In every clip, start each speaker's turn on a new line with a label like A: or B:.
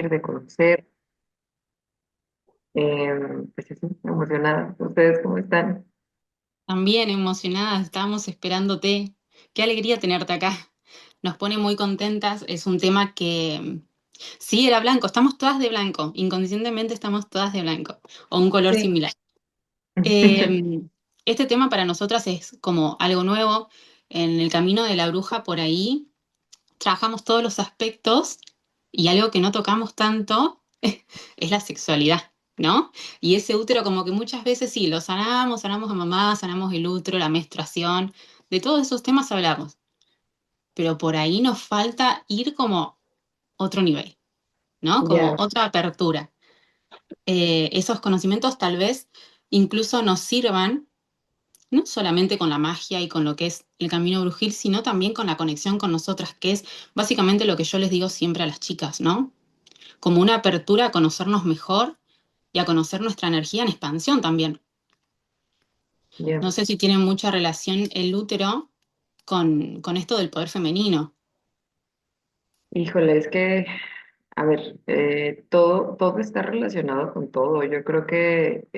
A: de conocer. Pues sí, emocionada. ¿Ustedes cómo están?
B: También emocionadas, estábamos esperándote. Qué alegría tenerte acá. Nos pone muy contentas. Es un tema que sí, era blanco. Estamos todas de blanco. Inconscientemente estamos todas de blanco o un color
A: Sí.
B: similar. Eh, este tema para nosotras es como algo nuevo. En el camino de la bruja por ahí trabajamos todos los aspectos y algo que no tocamos tanto es la sexualidad, ¿no? Y ese útero como que muchas veces sí, lo sanamos, sanamos a mamá, sanamos el útero, la menstruación, de todos esos temas hablamos, pero por ahí nos falta ir como otro nivel, ¿no? Como
A: Ya,
B: otra apertura. Esos conocimientos tal vez incluso nos sirvan no solamente con la magia y con lo que es el camino brujil, sino también con la conexión con nosotras, que es básicamente lo que yo les digo siempre a las chicas, ¿no? Como una apertura a conocernos mejor y a conocer nuestra energía en expansión también.
A: ya.
B: No sé si tiene mucha relación el útero con esto del poder femenino.
A: Híjole, es que, a ver, todo está relacionado con todo. Yo creo que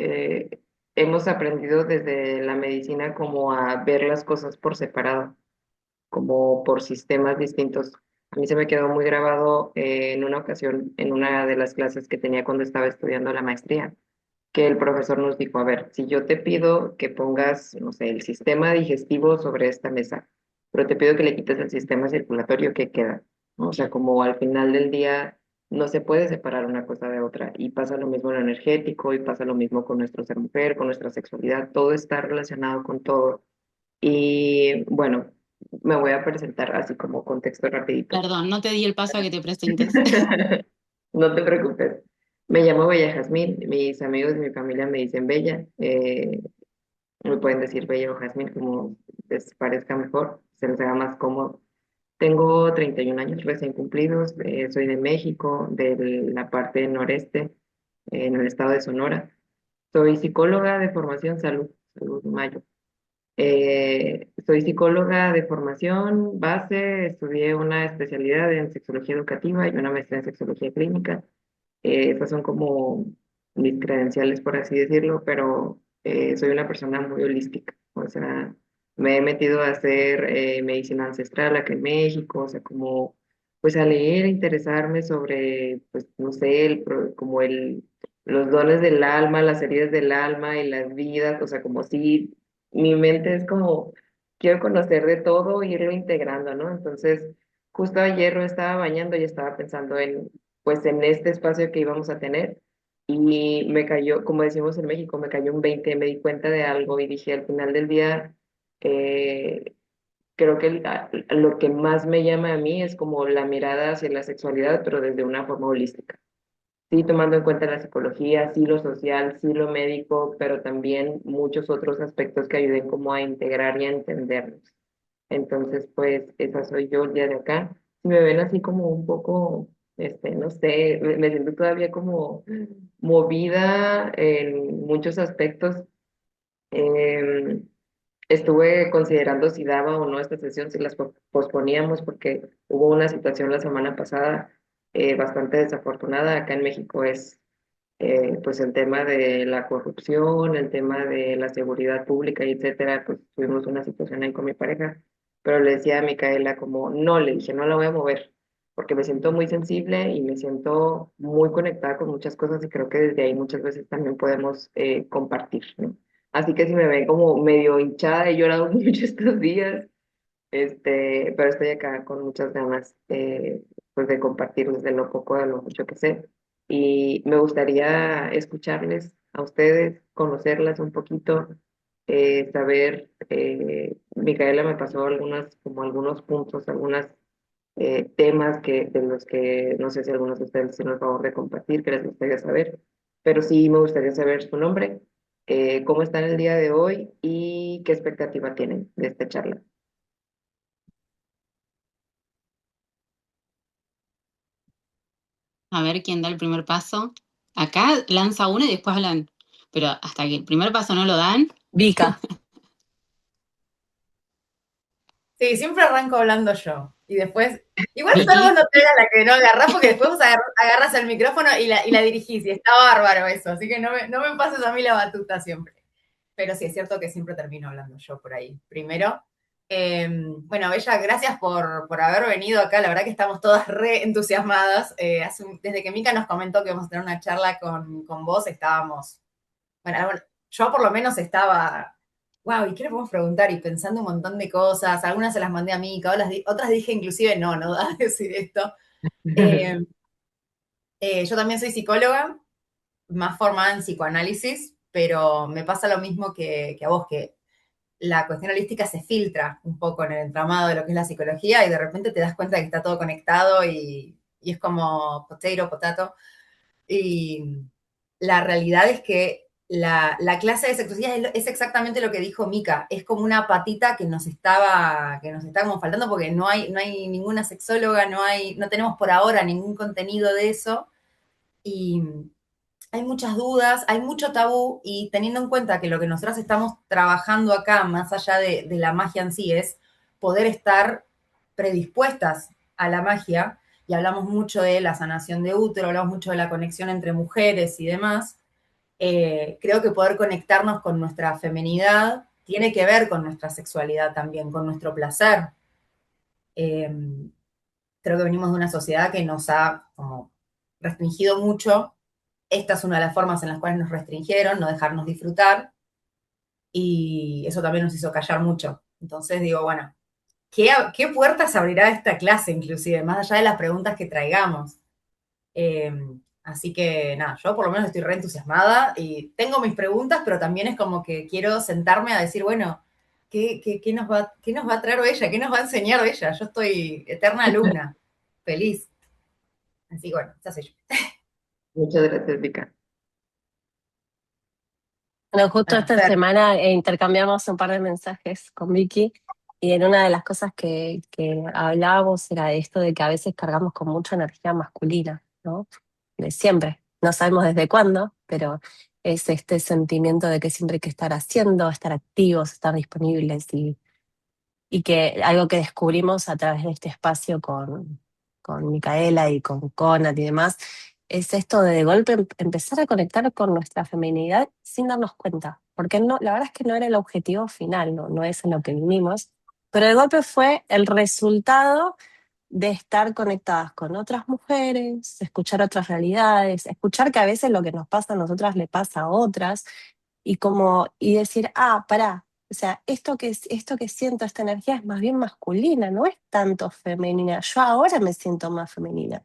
A: hemos aprendido desde la medicina como a ver las cosas por separado, como por sistemas distintos. A mí se me quedó muy grabado en una ocasión, en una de las clases que tenía cuando estaba estudiando la maestría, que el profesor nos dijo, a ver, si yo te pido que pongas, no sé, el sistema digestivo sobre esta mesa, pero te pido que le quites el sistema circulatorio, ¿qué queda? ¿No? O sea, como al final del día no se puede separar una cosa de otra y pasa lo mismo en lo energético y pasa lo mismo con nuestro ser mujer, con nuestra sexualidad, todo está relacionado con todo. Y bueno, me voy a presentar así como contexto rapidito.
B: Perdón, no te di el paso a que te presentes.
A: No te preocupes. Me llamo Bella Jazmín. Mis amigos y mi familia me dicen Bella. Me pueden decir Bella o Jazmín como les parezca mejor, se les haga más cómodo. Tengo 31 años recién cumplidos. Soy de México, de la parte noreste, en el estado de Sonora. Soy psicóloga de formación salud Mayo. Soy psicóloga de formación base, estudié una especialidad en sexología educativa y una maestría en sexología clínica. Esas son como mis credenciales, por así decirlo, pero soy una persona muy holística. O sea, me he metido a hacer medicina ancestral acá en México, o sea, como pues a leer, a interesarme sobre, pues no sé, como los dones del alma, las heridas del alma y las vidas, o sea, como si mi mente es como, quiero conocer de todo e irlo integrando, ¿no? Entonces, justo ayer me estaba bañando y estaba pensando en pues en este espacio que íbamos a tener y me cayó, como decimos en México, me cayó un 20, me di cuenta de algo y dije al final del día, eh, creo que lo que más me llama a mí es como la mirada hacia la sexualidad, pero desde una forma holística. Sí, tomando en cuenta la psicología, sí lo social, sí lo médico, pero también muchos otros aspectos que ayuden como a integrar y a entendernos. Entonces, pues, esa soy yo el día de acá. Si me ven así como un poco, no sé, me siento todavía como movida en muchos aspectos. Eh, Estuve considerando si daba o no esta sesión, si las posponíamos, porque hubo una situación la semana pasada bastante desafortunada. Acá en México es pues el tema de la corrupción, el tema de la seguridad pública y etcétera, pues tuvimos una situación ahí con mi pareja, pero le decía a Micaela como, no, le dije, no la voy a mover, porque me siento muy sensible y me siento muy conectada con muchas cosas y creo que desde ahí muchas veces también podemos compartir, ¿no? Así que si me ven como medio hinchada, he llorado mucho estos días, pero estoy acá con muchas ganas pues de compartirles de lo poco, de lo mucho que sé. Y me gustaría escucharles a ustedes, conocerlas un poquito, saber, Micaela me pasó como algunos puntos, algunos temas de los que no sé si algunos de ustedes tienen el favor de compartir, que les gustaría saber, pero sí me gustaría saber su nombre, cómo están el día de hoy y qué expectativa tienen de esta charla.
B: A ver quién da el primer paso. Acá lanza uno y después hablan. Pero hasta que el primer paso no lo dan,
C: Vika. Sí, siempre arranco hablando yo. Y después, igual solo vos
B: Vicky,
C: no te eras la que no agarrás, porque después vos agarras el micrófono y la dirigís, y está bárbaro eso, así que no me pases a mí la batuta siempre. Pero sí, es cierto que siempre termino hablando yo por ahí. Primero, bueno, Bella, gracias por haber venido acá. La verdad que estamos todas re entusiasmadas. Desde que Mica nos comentó que vamos a tener una charla con vos, estábamos, bueno, yo por lo menos estaba, wow, ¿y qué le podemos preguntar? Y pensando un montón de cosas. Algunas se las mandé a Mica, otras dije inclusive, no da a decir esto. Eh, yo también soy psicóloga, más formada en psicoanálisis, pero me pasa lo mismo que a vos, que la cuestión holística se filtra un poco en el entramado de lo que es la psicología y de repente te das cuenta de que está todo conectado y es como potato, potato. Y la realidad es que la clase de sexología es exactamente lo que dijo Mika, es como una patita que nos estaba como faltando porque no hay ninguna sexóloga, no tenemos por ahora ningún contenido de eso y hay muchas dudas, hay mucho tabú y teniendo en cuenta que lo que nosotros estamos trabajando acá, más allá de la magia en sí, es poder estar predispuestas a la magia, y hablamos mucho de la sanación de útero, hablamos mucho de la conexión entre mujeres y demás, creo que poder conectarnos con nuestra feminidad tiene que ver con nuestra sexualidad también, con nuestro placer. Eh, Creo que venimos de una sociedad que nos ha como restringido mucho. Esta es una de las formas en las cuales nos restringieron, no dejarnos disfrutar, y eso también nos hizo callar mucho. Entonces digo, bueno, ¿qué puertas abrirá esta clase inclusive, más allá de las preguntas que traigamos? Eh, Así que nada, yo por lo menos estoy re entusiasmada y tengo mis preguntas, pero también es como que quiero sentarme a decir, bueno, qué nos va a traer ella? ¿Qué nos va a enseñar ella? Yo estoy eterna alumna, feliz. Así que bueno, ya sé yo.
A: Muchas gracias, Vika.
D: Bueno, justo
C: Ah,
D: esta
C: Fer.
D: semana intercambiamos un par de mensajes con Vicky y en una de las cosas que hablábamos era de esto de que a veces cargamos con mucha energía masculina, ¿no? De siempre, no sabemos desde cuándo, pero es este sentimiento de que siempre hay que estar haciendo, estar activos, estar disponibles y que algo que descubrimos a través de este espacio con Micaela y con Conat y demás, es esto de golpe empezar a conectar con nuestra feminidad sin darnos cuenta, porque no, la verdad es que no era el objetivo final, no es en lo que vinimos, pero de golpe fue el resultado de estar conectadas con otras mujeres, escuchar otras realidades, escuchar que a veces lo que nos pasa a nosotras le pasa a otras, y decir, pará, o sea, esto que siento, esta energía es más bien masculina, no es tanto femenina. Yo ahora me siento más femenina.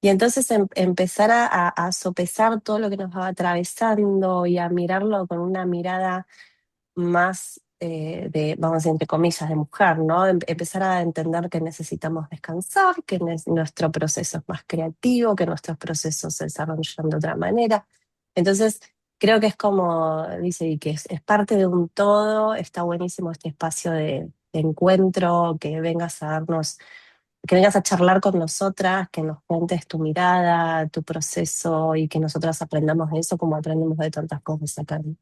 D: Y entonces empezar a sopesar todo lo que nos va atravesando y a mirarlo con una mirada más vamos a decir, entre comillas, de mujer, ¿no? Empezar a entender que necesitamos descansar, que nuestro proceso es más creativo, que nuestros procesos se desarrollan de otra manera. Entonces, creo que es como dice, y que es parte de un todo. Está buenísimo este espacio de encuentro, que vengas a darnos, que vengas a charlar con nosotras, que nos cuentes tu mirada, tu proceso y que nosotras aprendamos de eso como aprendemos de tantas cosas acá en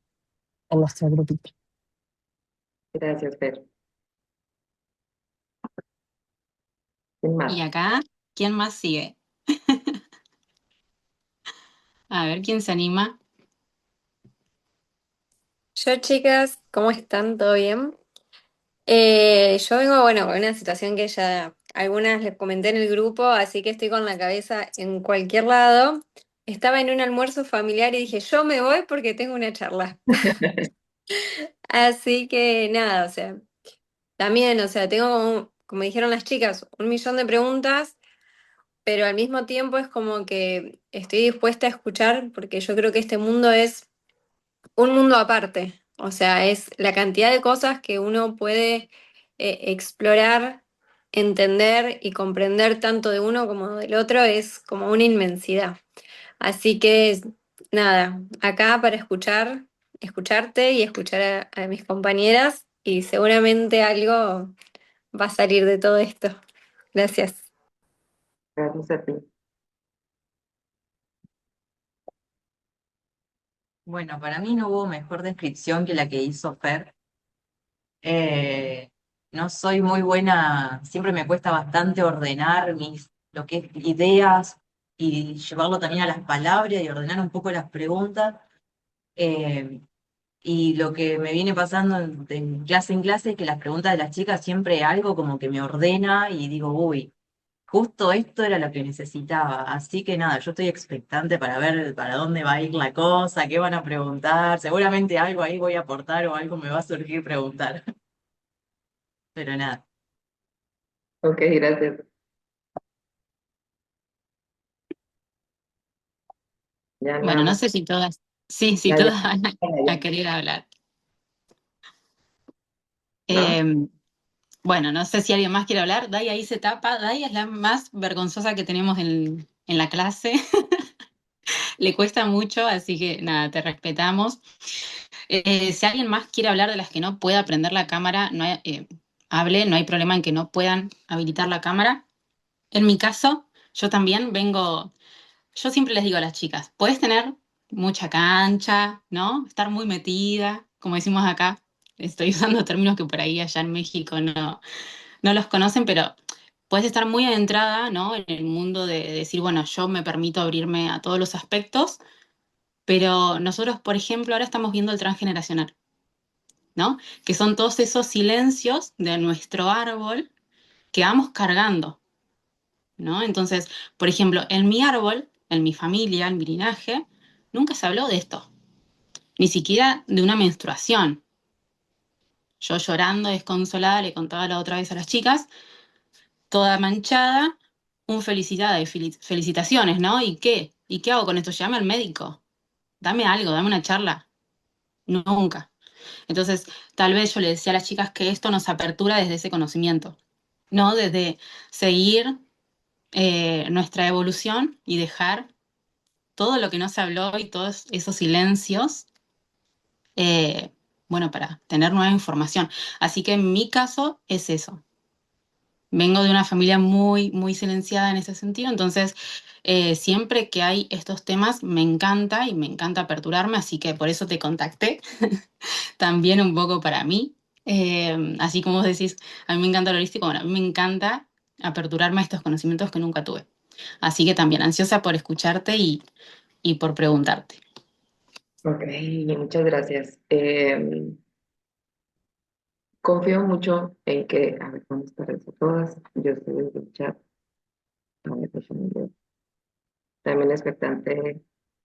D: nuestro grupito.
A: Gracias, Fer. Sin más.
B: y acá, ¿quién más sigue? A ver quién se anima.
E: Yo, chicas, ¿cómo están? ¿Todo bien? Yo vengo, bueno, con una situación que ya algunas les comenté en el grupo, así que estoy con la cabeza en cualquier lado. Estaba en un almuerzo familiar y dije, yo me voy porque tengo una charla. Así que nada, o sea, también, o sea, tengo, como dijeron las chicas, un millón de preguntas, pero al mismo tiempo es como que estoy dispuesta a escuchar porque yo creo que este mundo es un mundo aparte. O sea, es la cantidad de cosas que uno puede explorar, entender y comprender tanto de uno como del otro es como una inmensidad. Así que nada, acá para escucharte y escuchar a mis compañeras y seguramente algo va a salir de todo esto. Gracias.
A: Gracias a ti.
F: Bueno, para mí no hubo mejor descripción que la que hizo Fer. Eh, no soy muy buena, siempre me cuesta bastante ordenar lo que es ideas y llevarlo también a las palabras y ordenar un poco las preguntas. Eh, y lo que me viene pasando en clase es que las preguntas de las chicas siempre algo como que me ordena y digo, uy, justo esto era lo que necesitaba. Así que nada, yo estoy expectante para ver para dónde va a ir la cosa, qué van a preguntar. Seguramente algo ahí voy a aportar o algo me va a surgir preguntar. Pero nada.
A: Ok, gracias. Ya nada
B: Bueno, no
A: más.
B: sé si todas, sí, si
A: Ya, ya,
B: todas van a
A: ya,
B: querer hablar.
A: ¿no?
B: Eh, bueno, no sé si alguien más quiere hablar. Dai ahí se tapa. Dai es la más vergonzosa que tenemos en la clase. Le cuesta mucho, así que nada, te respetamos. Si alguien más quiere hablar de las que no pueda prender la cámara, hable, no hay problema en que no puedan habilitar la cámara. En mi caso, yo también vengo, yo siempre les digo a las chicas, puedes tener mucha cancha, ¿no? Estar muy metida, como decimos acá. Estoy usando términos que por ahí allá en México no los conocen, pero puedes estar muy adentrada, ¿no? En el mundo de decir, bueno, yo me permito abrirme a todos los aspectos, pero nosotros, por ejemplo, ahora estamos viendo el transgeneracional, ¿no? Que son todos esos silencios de nuestro árbol que vamos cargando, ¿no? Entonces, por ejemplo, en mi árbol, en mi familia, en mi linaje, nunca se habló de esto, ni siquiera de una menstruación. Yo llorando, desconsolada, le contaba la otra vez a las chicas, toda manchada, felicitaciones, ¿no? ¿Y qué? ¿Y qué hago con esto? Llame al médico, dame algo, dame una charla. Nunca. Entonces, tal vez yo le decía a las chicas que esto nos apertura desde ese conocimiento, ¿no? Desde seguir nuestra evolución y dejar todo lo que no se habló y todos esos silencios, eh, bueno, para tener nueva información. Así que en mi caso es eso. Vengo de una familia muy, muy silenciada en ese sentido, entonces siempre que hay estos temas me encanta y me encanta aperturarme, así que por eso te contacté, también un poco para mí. Así como vos decís, a mí me encanta lo holístico, bueno, a mí me encanta aperturarme a estos conocimientos que nunca tuve. Así que también ansiosa por escucharte y por preguntarte.
A: Ok, muchas gracias. Confío mucho en que, a ver, buenas tardes a todas. Yo estoy desde el chat. A ver, déjenme ver. También expectante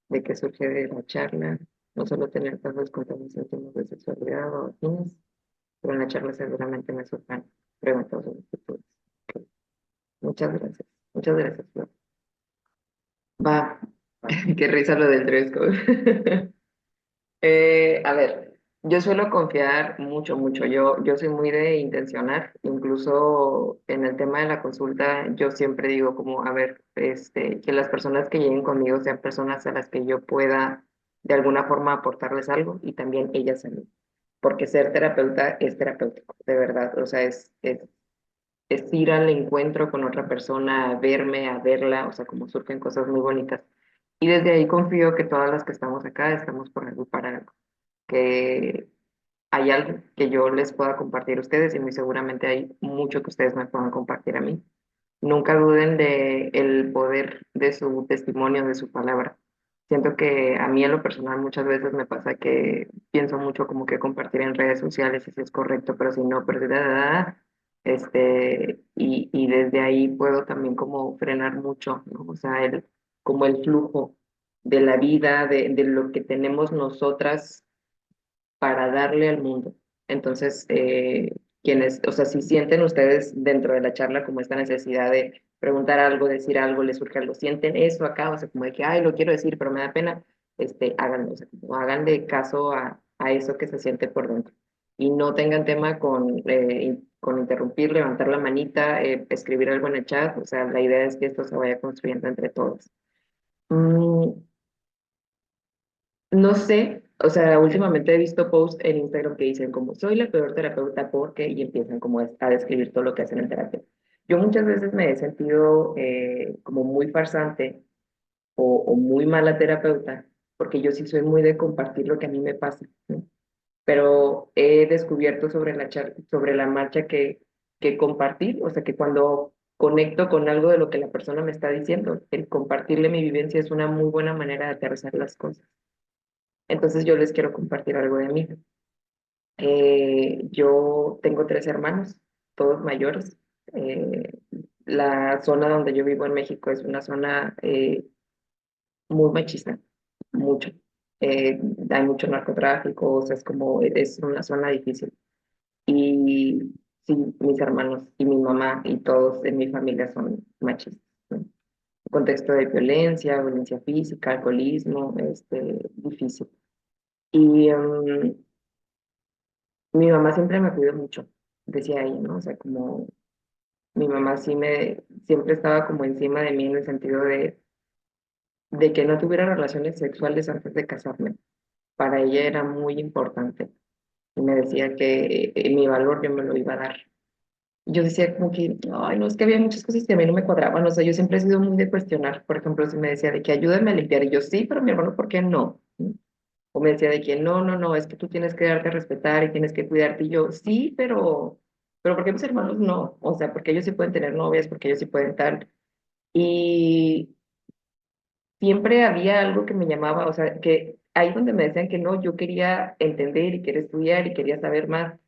A: de que surge de la charla, no solo tener casos con temas íntimos de sexualidad o afines, pero en la charla seguramente me surjan preguntas o inquietudes. Ok, muchas gracias. Muchas gracias, Flor. Va, qué risa lo del dress code. A ver, yo suelo confiar mucho, mucho. Yo soy muy de intencionar, incluso en el tema de la consulta, yo siempre digo como, a ver, que las personas que lleguen conmigo sean personas a las que yo pueda de alguna forma aportarles algo y también ellas a mí. Porque ser terapeuta es terapéutico, de verdad. O sea, es ir al encuentro con otra persona, a verme, a verla, o sea, como surgen cosas muy bonitas. Y desde ahí confío que todas las que estamos acá estamos por algo para algo, que hay algo que yo les pueda compartir a ustedes y muy seguramente hay mucho que ustedes me puedan compartir a mí. Nunca duden de el poder de su testimonio, de su palabra. Siento que a mí en lo personal muchas veces me pasa que pienso mucho como que compartir en redes sociales si es correcto, pero si no, pero si y desde ahí puedo también como frenar mucho, ¿no? O sea, como el flujo de la vida, de lo que tenemos nosotras para darle al mundo. Entonces, quienes, o sea, si sienten ustedes dentro de la charla como esta necesidad de preguntar algo, decir algo, les surge algo, sienten eso acá, o sea, como de que, ay, lo quiero decir, pero me da pena, háganlo, o sea, como háganle caso a eso que se siente por dentro. Y no tengan tema con interrumpir, levantar la manita, escribir algo en el chat, o sea, la idea es que esto se vaya construyendo entre todos. Mm, no sé, o sea, últimamente he visto posts en Instagram que dicen como soy la peor terapeuta porque y empiezan como a describir todo lo que hacen en terapia. Yo muchas veces me he sentido como muy farsante o muy mala terapeuta porque yo sí soy muy de compartir lo que a mí me pasa, ¿no? pero he descubierto sobre la marcha que compartir, o sea, que cuando conecto con algo de lo que la persona me está diciendo, el compartirle mi vivencia es una muy buena manera de aterrizar las cosas. Entonces yo les quiero compartir algo de mí. Yo tengo 3 hermanos, todos mayores. Eh, la zona donde yo vivo en México es una zona muy machista, mucho. Hay mucho narcotráfico, o sea, es una zona difícil. Y sí, mis hermanos y mi mamá y todos en mi familia son machistas, ¿no? Un contexto de violencia, violencia física, alcoholismo, difícil. Y mi mamá siempre me cuidó mucho, decía ella, ¿no? O sea, como mi mamá siempre estaba como encima de mí en el sentido de que no tuviera relaciones sexuales antes de casarme. Para ella era muy importante. Y me decía que mi valor yo me lo iba a dar. Yo decía como que, ay, no, es que había muchas cosas que a mí no me cuadraban. O sea, yo siempre he sido muy de cuestionar. Por ejemplo, si me decía de que ayúdame a limpiar, y yo sí, pero mi hermano, ¿por qué no? O me decía de que no, no, no, es que tú tienes que darte a respetar y tienes que cuidarte. Y yo, sí, pero ¿por qué mis hermanos no? O sea, porque ellos sí pueden tener novias, porque ellos sí pueden tal. Y siempre había algo que me llamaba, o sea, que ahí donde me decían que no, yo quería entender y quería estudiar y quería saber más.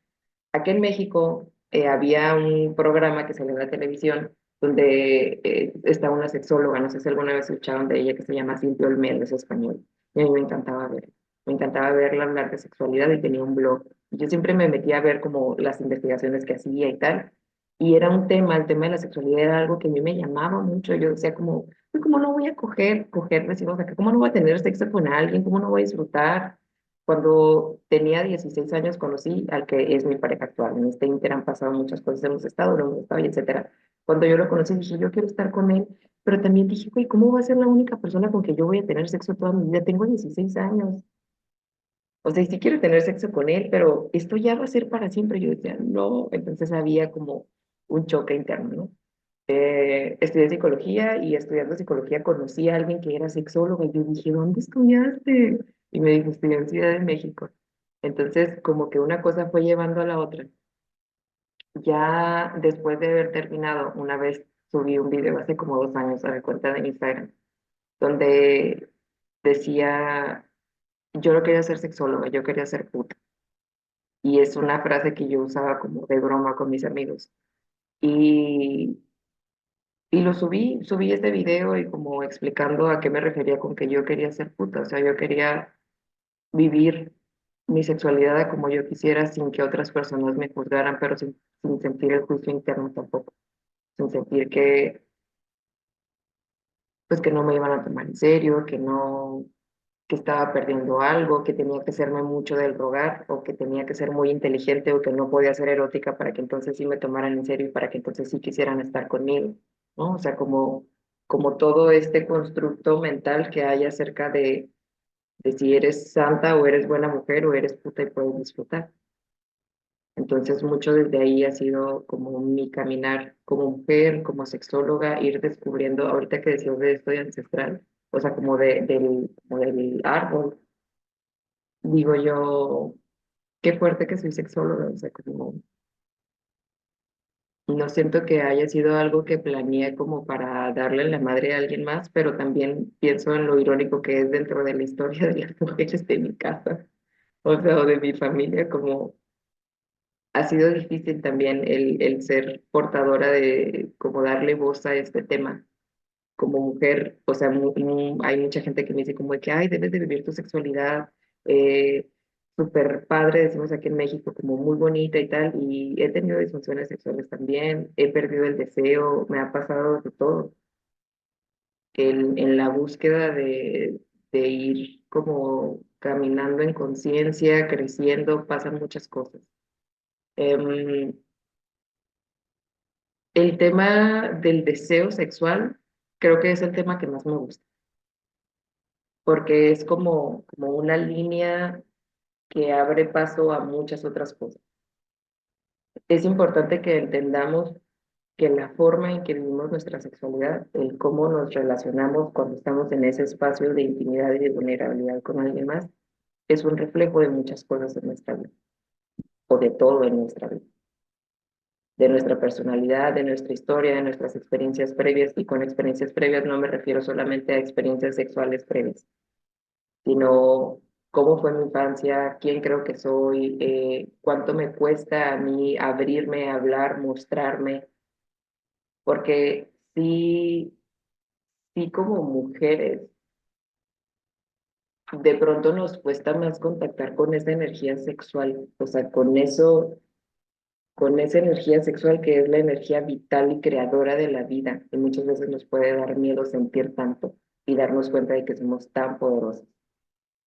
A: Aquí en México había un programa que salió en la televisión donde está una sexóloga, no sé si alguna vez escucharon de ella, que se llama Cintia Olmeda, es español. Y a mí me encantaba verla hablar de sexualidad y tenía un blog. Yo siempre me metía a ver como las investigaciones que hacía y tal. Y era un tema, el tema de la sexualidad era algo que a mí me llamaba mucho. Yo decía como, "Uy, ¿cómo no voy a decimos acá, cómo no voy a tener sexo con alguien? ¿Cómo no voy a disfrutar? Cuando tenía 16 años conocí al que es mi pareja actual. En este inter han pasado muchas cosas, hemos estado, no hemos estado, y etcétera. Cuando yo lo conocí dije, yo quiero estar con él, pero también dije, güey, ¿cómo va a ser la única persona con que yo voy a tener sexo toda mi vida? Tengo 16 años. O sea, y sí quiero tener sexo con él, pero esto ya va a ser para siempre. Yo decía, no, entonces había como un choque interno, ¿no? Estudié psicología y estudiando psicología conocí a alguien que era sexólogo y yo dije, ¿dónde estudiaste? Y me dijo, estudié en Ciudad de México. Entonces, como que una cosa fue llevando a la otra. Ya después de haber terminado, una vez subí un video hace como 2 años a mi cuenta de Instagram, donde decía, yo no quería ser sexóloga, yo quería ser puta. Y es una frase que yo usaba como de broma con mis amigos. Y Y lo subí este video y como explicando a qué me refería con que yo quería ser puta, o sea, yo quería vivir mi sexualidad a como yo quisiera sin que otras personas me juzgaran, pero sin sentir el juicio interno tampoco, sin sentir pues que no me iban a tomar en serio, que estaba perdiendo algo, que tenía que serme mucho del rogar, o que tenía que ser muy inteligente, o que no podía ser erótica para que entonces sí me tomaran en serio y para que entonces sí quisieran estar conmigo, ¿no? O sea, como todo este constructo mental que hay acerca de si eres santa o eres buena mujer o eres puta y puedes disfrutar. Entonces, mucho desde ahí ha sido como mi caminar como mujer, como sexóloga, ir descubriendo, ahorita que decías de esto de ancestral, o sea, como del árbol, digo yo, qué fuerte que soy sexóloga, o sea, como no siento que haya sido algo que planeé como para darle la madre a alguien más, pero también pienso en lo irónico que es dentro de la historia de las mujeres de mi casa, o sea, o de mi familia, como ha sido difícil también el ser portadora de como darle voz a este tema como mujer, o sea, hay mucha gente que me dice como de que, ay, debes de vivir tu sexualidad, súper padre, decimos aquí en México, como muy bonita y tal, y he tenido disfunciones sexuales también, he perdido el deseo, me ha pasado de todo, en la búsqueda de ir como caminando en conciencia, creciendo, pasan muchas cosas. Em, el tema del deseo sexual creo que es el tema que más me gusta porque es como una línea que abre paso a muchas otras cosas. Es importante que entendamos que la forma en que vivimos nuestra sexualidad, el cómo nos relacionamos cuando estamos en ese espacio de intimidad y de vulnerabilidad con alguien más, es un reflejo de muchas cosas en nuestra vida, o de todo en nuestra vida, de nuestra personalidad, de nuestra historia, de nuestras experiencias previas, y con experiencias previas no me refiero solamente a experiencias sexuales previas, sino cómo fue mi infancia, quién creo que soy, cuánto me cuesta a mí abrirme, hablar, mostrarme, porque sí, sí como mujeres, de pronto nos cuesta más contactar con esa energía sexual, o sea, con eso, con esa energía sexual que es la energía vital y creadora de la vida, y muchas veces nos puede dar miedo sentir tanto y darnos cuenta de que somos tan poderosos,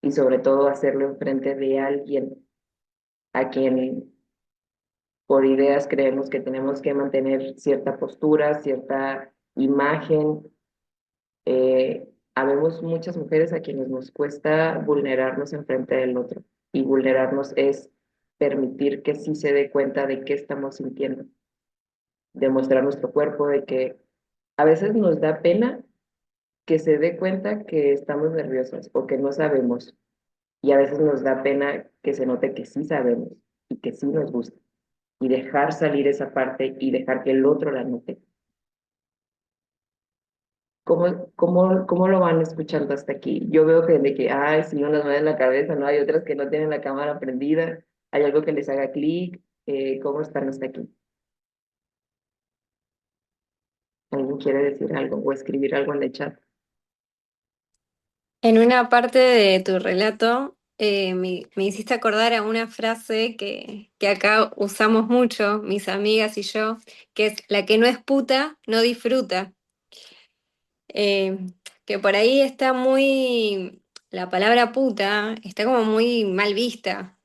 A: y sobre todo hacerlo enfrente de alguien a quien por ideas creemos que tenemos que mantener cierta postura, cierta imagen. Habemos muchas mujeres a quienes nos cuesta vulnerarnos enfrente del otro, y vulnerarnos es permitir que sí se dé cuenta de qué estamos sintiendo, de mostrar nuestro cuerpo, de que a veces nos da pena que se dé cuenta que estamos nerviosas o que no sabemos, y a veces nos da pena que se note que sí sabemos y que sí nos gusta, y dejar salir esa parte y dejar que el otro la note. ¿Cómo lo van escuchando hasta aquí? Yo veo que de que, ay, sí, unas mueven la cabeza, ¿no? Hay otras que no tienen la cámara prendida, hay algo que les haga clic. ¿Cómo están hasta aquí? ¿Alguien quiere decir algo o escribir algo en el chat?
E: En una parte de tu relato me hiciste acordar a una frase que acá usamos mucho, mis amigas y yo, que es la que no es puta, no disfruta. Eh, que por ahí está muy, la palabra puta está como muy mal vista.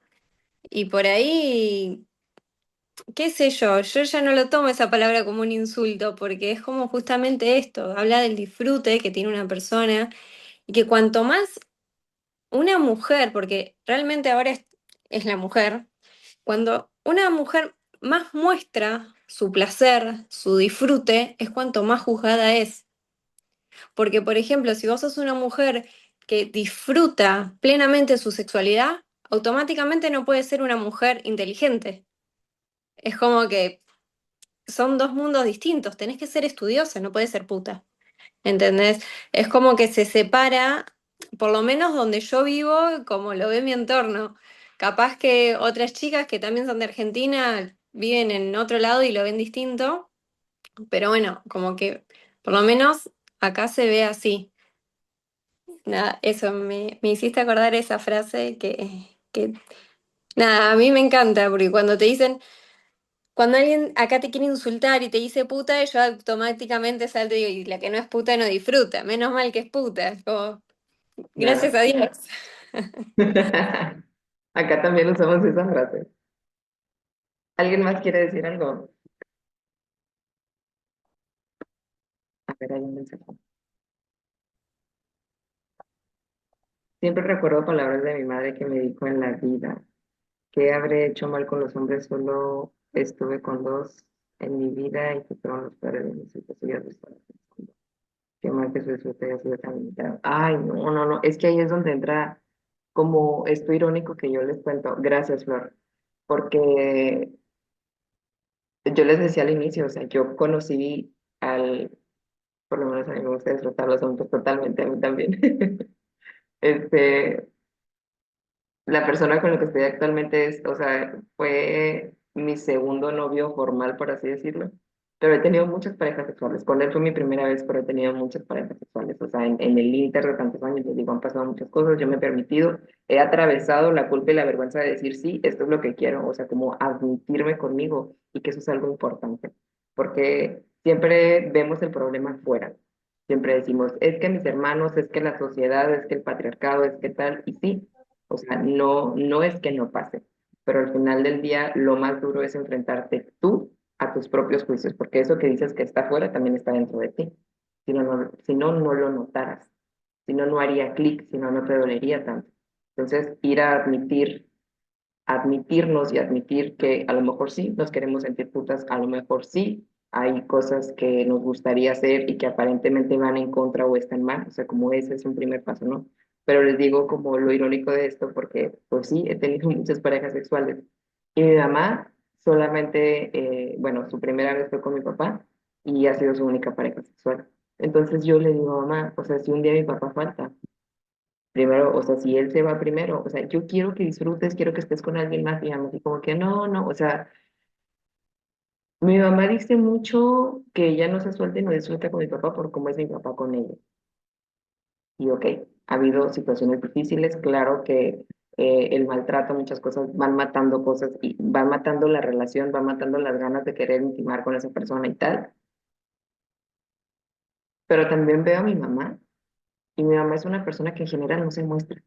E: Y por ahí, qué sé yo ya no lo tomo esa palabra como un insulto, porque es como justamente esto, habla del disfrute que tiene una persona y que cuanto más una mujer, porque realmente ahora es la mujer, cuando una mujer más muestra su placer, su disfrute, es cuanto más juzgada es. Porque, por ejemplo, si vos sos una mujer que disfruta plenamente su sexualidad, automáticamente no puede ser una mujer inteligente. Es como que son dos mundos distintos, tenés que ser estudiosa, no puedes ser puta. ¿Entendés? Es como que se separa, por lo menos donde yo vivo, como lo ve mi entorno. Capaz que otras chicas que también son de Argentina viven en otro lado y lo ven distinto, pero bueno, como que por lo menos acá se ve así. Nada, eso me hiciste acordar esa frase que, nada, a mí me encanta, porque cuando te dicen, cuando alguien acá te quiere insultar y te dice puta, yo automáticamente salto y digo, y la que no es puta no disfruta, menos mal que es puta, es como, gracias
A: Claro.
E: a Dios.
A: Acá también usamos esa frase. ¿Alguien más quiere decir algo? A ver, hay un mensaje. Siempre recuerdo palabras de mi madre que me dijo en la vida: ¿qué habré hecho mal con los hombres? Solo estuve con dos en mi vida y que fueron los padres de mis hijos. Y ya después, qué mal que su disfrute haya sido tan limitado. Ay, no, no, no. Es que ahí es donde entra como esto irónico que yo les cuento. Gracias, Flor. Porque yo les decía al inicio, o sea, yo conocí al, por lo menos a mí me gusta disfrutar los hombres totalmente, a mí también. Este, la persona con la que estoy actualmente es, o sea, fue mi segundo novio formal, por así decirlo. Pero he tenido muchas parejas sexuales. Con él fue mi primera vez, pero he tenido muchas parejas sexuales. O sea, en el inter de tantos años, les digo, han pasado muchas cosas. Yo me he permitido, he atravesado la culpa y la vergüenza de decir, sí, esto es lo que quiero. O sea, como admitirme conmigo, y que eso es algo importante. Porque siempre vemos el problema afuera. Siempre decimos, es que mis hermanos, es que la sociedad, es que el patriarcado, es que tal. Y sí, o sea, no, no es que no pase, pero al final del día lo más duro es enfrentarte tú a tus propios juicios, porque eso que dices que está afuera también está dentro de ti. Si no, no lo notaras, si no, no haría clic, si no, no te dolería tanto. Entonces, ir a admitirnos y admitir que a lo mejor sí nos queremos sentir putas, a lo mejor sí hay cosas que nos gustaría hacer y que aparentemente van en contra o están mal, o sea, como ese es un primer paso, ¿no? pero les digo como lo irónico de esto porque pues sí, he tenido muchas parejas sexuales y mi mamá solamente, bueno, su primera vez fue con mi papá y ha sido su única pareja sexual. Entonces yo le digo, mamá, o sea, si un día mi papá falta, primero, o sea, si él se va primero, o sea, yo quiero que disfrutes, quiero que estés con alguien más, y ella me dice como que no, no, o sea, mi mamá dice mucho que ella no se suelta y no disfruta con mi papá por cómo es mi papá con ella. Y ok, ha habido situaciones difíciles, claro que el maltrato, muchas cosas van matando cosas y van matando la relación, van matando las ganas de querer intimar con esa persona y tal, pero también veo a mi mamá y mi mamá es una persona que en general no se muestra.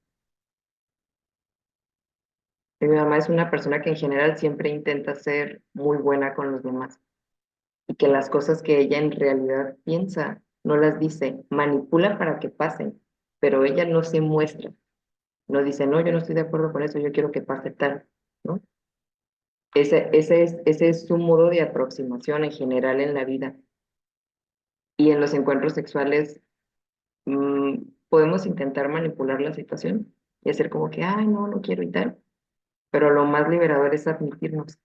A: Y mi mamá es una persona que en general siempre intenta ser muy buena con los demás y que las cosas que ella en realidad piensa no las dice, manipula para que pasen, pero ella no se muestra, no dice, no, yo no estoy de acuerdo con eso, yo quiero que pase tal, ¿no? Ese es su modo de aproximación en general en la vida. Y en los encuentros sexuales mm, podemos intentar manipular la situación y hacer como que, ay, no, no quiero y tal, pero lo más liberador es admitirnos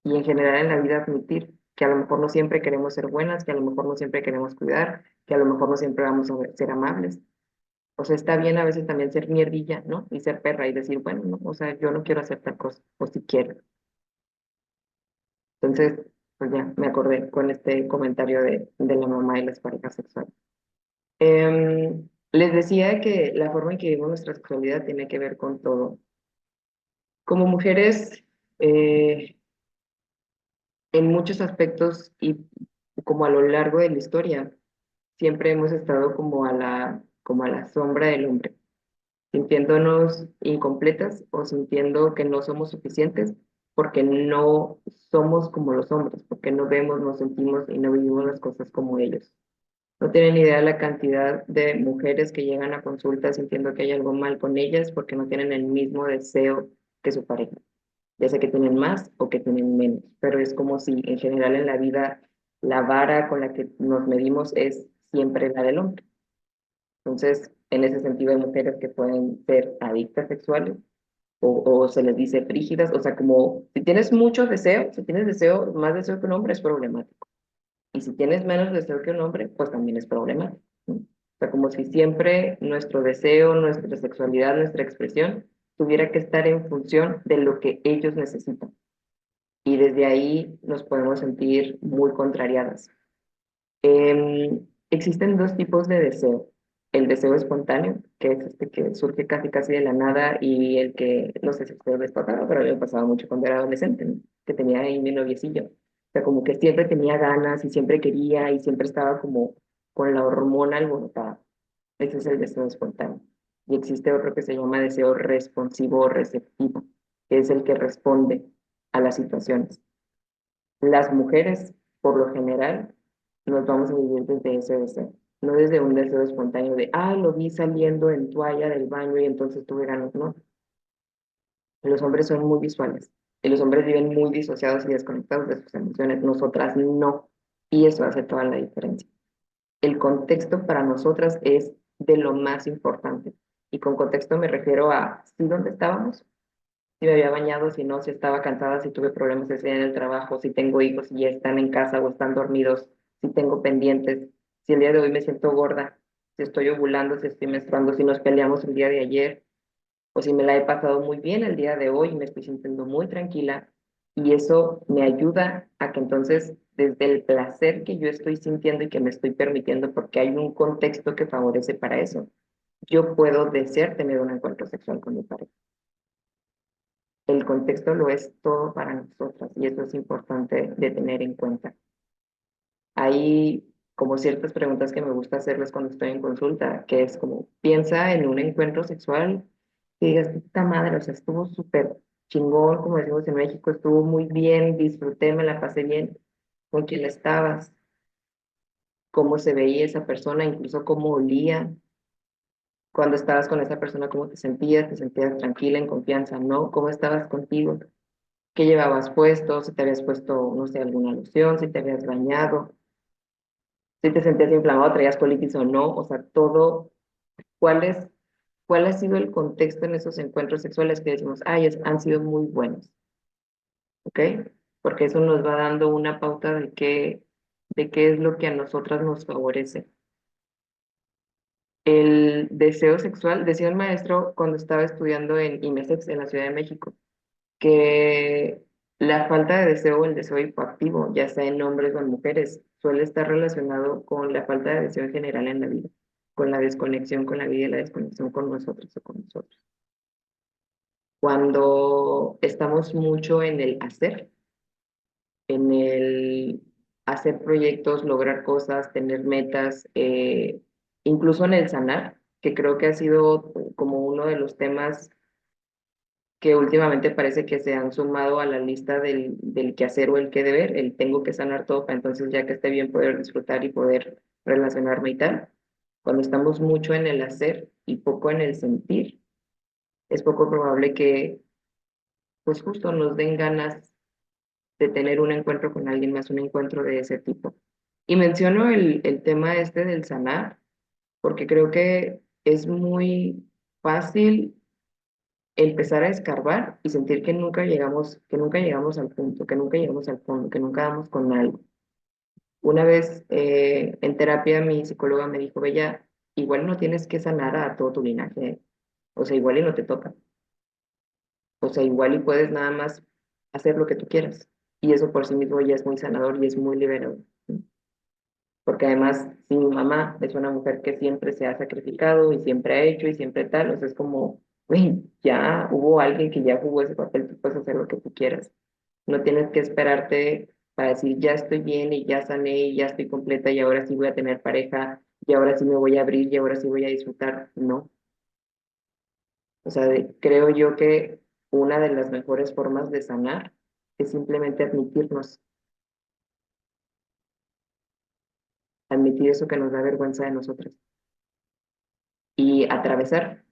A: y en general en la vida admitir que a lo mejor no siempre queremos ser buenas, que a lo mejor no siempre queremos cuidar, que a lo mejor no siempre vamos a ser amables. O sea, está bien a veces también ser mierdilla, ¿no? Y ser perra y decir, bueno, no, o sea, yo no quiero hacer tal cosa, o si quiero. Entonces, pues ya me acordé con este comentario de la mamá y las parejas sexuales. Les decía que la forma en que vivimos nuestra sexualidad tiene que ver con todo. Como mujeres, eh, en muchos aspectos y como a lo largo de la historia, siempre hemos estado como a la sombra del hombre, sintiéndonos incompletas o sintiendo que no somos suficientes porque no somos como los hombres, porque no vemos, no sentimos y no vivimos las cosas como ellos. No tienen idea la cantidad de mujeres que llegan a consulta sintiendo que hay algo mal con ellas porque no tienen el mismo deseo que su pareja, ya sea que tienen más o que tienen menos, pero es como si en general en la vida la vara con la que nos medimos es siempre la del hombre. Entonces, en ese sentido hay mujeres que pueden ser adictas sexuales o se les dice frígidas, o sea, como si tienes mucho deseo, si tienes deseo, más deseo que un hombre es problemático. Y si tienes menos deseo que un hombre, pues también es problemático, ¿no? O sea, como si siempre nuestro deseo, nuestra sexualidad, nuestra expresión tuviera que estar en función de lo que ellos necesitan. Y desde ahí nos podemos sentir muy contrariadas. Existen dos tipos de deseo. El deseo espontáneo, que es este que surge casi casi de la nada, y el que, no sé si ustedes les pasaba, pero a mí me pasaba mucho cuando era adolescente, ¿no? Que tenía ahí mi noviecillo. O sea, como que siempre tenía ganas y siempre quería y siempre estaba como con la hormona alborotada. Ese es el deseo espontáneo. Y existe otro que se llama deseo responsivo o receptivo, que es el que responde a las situaciones. Las mujeres, por lo general, nos vamos a vivir desde ese deseo, no desde un deseo espontáneo de, ah, lo vi saliendo en toalla del baño y entonces tuve ganas, no. Los hombres son muy visuales y los hombres viven muy disociados y desconectados de sus emociones, nosotras no, y eso hace toda la diferencia. El contexto para nosotras es de lo más importante, y con contexto me refiero a, sí, dónde estábamos, si me había bañado, si no, si estaba cansada, si tuve problemas ese día en el trabajo, si tengo hijos y ya están en casa o están dormidos, si tengo pendientes, si el día de hoy me siento gorda, si estoy ovulando, si estoy menstruando, si nos peleamos el día de ayer, o si me la he pasado muy bien el día de hoy y me estoy sintiendo muy tranquila. Y eso me ayuda a que entonces, desde el placer que yo estoy sintiendo y que me estoy permitiendo, porque hay un contexto que favorece para eso, yo puedo desear tener un encuentro sexual con mi pareja. El contexto lo es todo para nosotras y eso es importante de tener en cuenta. Hay como ciertas preguntas que me gusta hacerles cuando estoy en consulta, que es como, piensa en un encuentro sexual y digas, puta madre, o sea, estuvo súper chingón, como decimos en México, estuvo muy bien, disfruté, me la pasé bien, con quién estabas, cómo se veía esa persona, incluso cómo olía, cuando estabas con esa persona, cómo te sentías tranquila, en confianza, ¿no? ¿Cómo estabas contigo? ¿Qué llevabas puesto? Si te habías puesto, no sé, alguna loción, si te habías bañado, si te sentías inflamado, traías colitis o no, o sea, todo cuál ha sido el contexto en esos encuentros sexuales que decimos, ay, han sido muy buenos, ¿ok? Porque eso nos va dando una pauta de qué es lo que a nosotras nos favorece. El deseo sexual, decía un maestro cuando estaba estudiando en IMESEX en la Ciudad de México, que la falta de deseo o el deseo hipoactivo, ya sea en hombres o en mujeres, suele estar relacionado con la falta de deseo en general en la vida, con la desconexión con la vida y la desconexión con nosotros o con nosotros. Cuando estamos mucho en el hacer, en el hacer proyectos, lograr cosas, tener metas, incluso en el sanar, que creo que ha sido como uno de los temas que últimamente parece que se han sumado a la lista del qué hacer o el qué deber, el tengo que sanar todo para entonces ya que esté bien poder disfrutar y poder relacionarme y tal. Cuando estamos mucho en el hacer y poco en el sentir, es poco probable que pues justo nos den ganas de tener un encuentro con alguien más, un encuentro de ese tipo. Y menciono el tema este del sanar, porque creo que es muy fácil empezar a escarbar y sentir que nunca llegamos al punto, que nunca llegamos al fondo, que nunca damos con algo. Una vez en terapia mi psicóloga me dijo, Bella, igual no tienes que sanar a todo tu linaje, o sea, igual y no te toca, o sea, igual y puedes nada más hacer lo que tú quieras. Y eso por sí mismo ya es muy sanador y es muy liberador. ¿Sí? Porque además, si mi mamá es una mujer que siempre se ha sacrificado y siempre ha hecho y siempre tal, o sea, es como, güey, ya hubo alguien que ya jugó ese papel, tú puedes hacer lo que tú quieras. No tienes que esperarte para decir, ya estoy bien y ya sané y ya estoy completa y ahora sí voy a tener pareja y ahora sí me voy a abrir y ahora sí voy a disfrutar. No. O sea, creo yo que una de las mejores formas de sanar es simplemente admitir eso que nos da vergüenza de nosotros y atravesar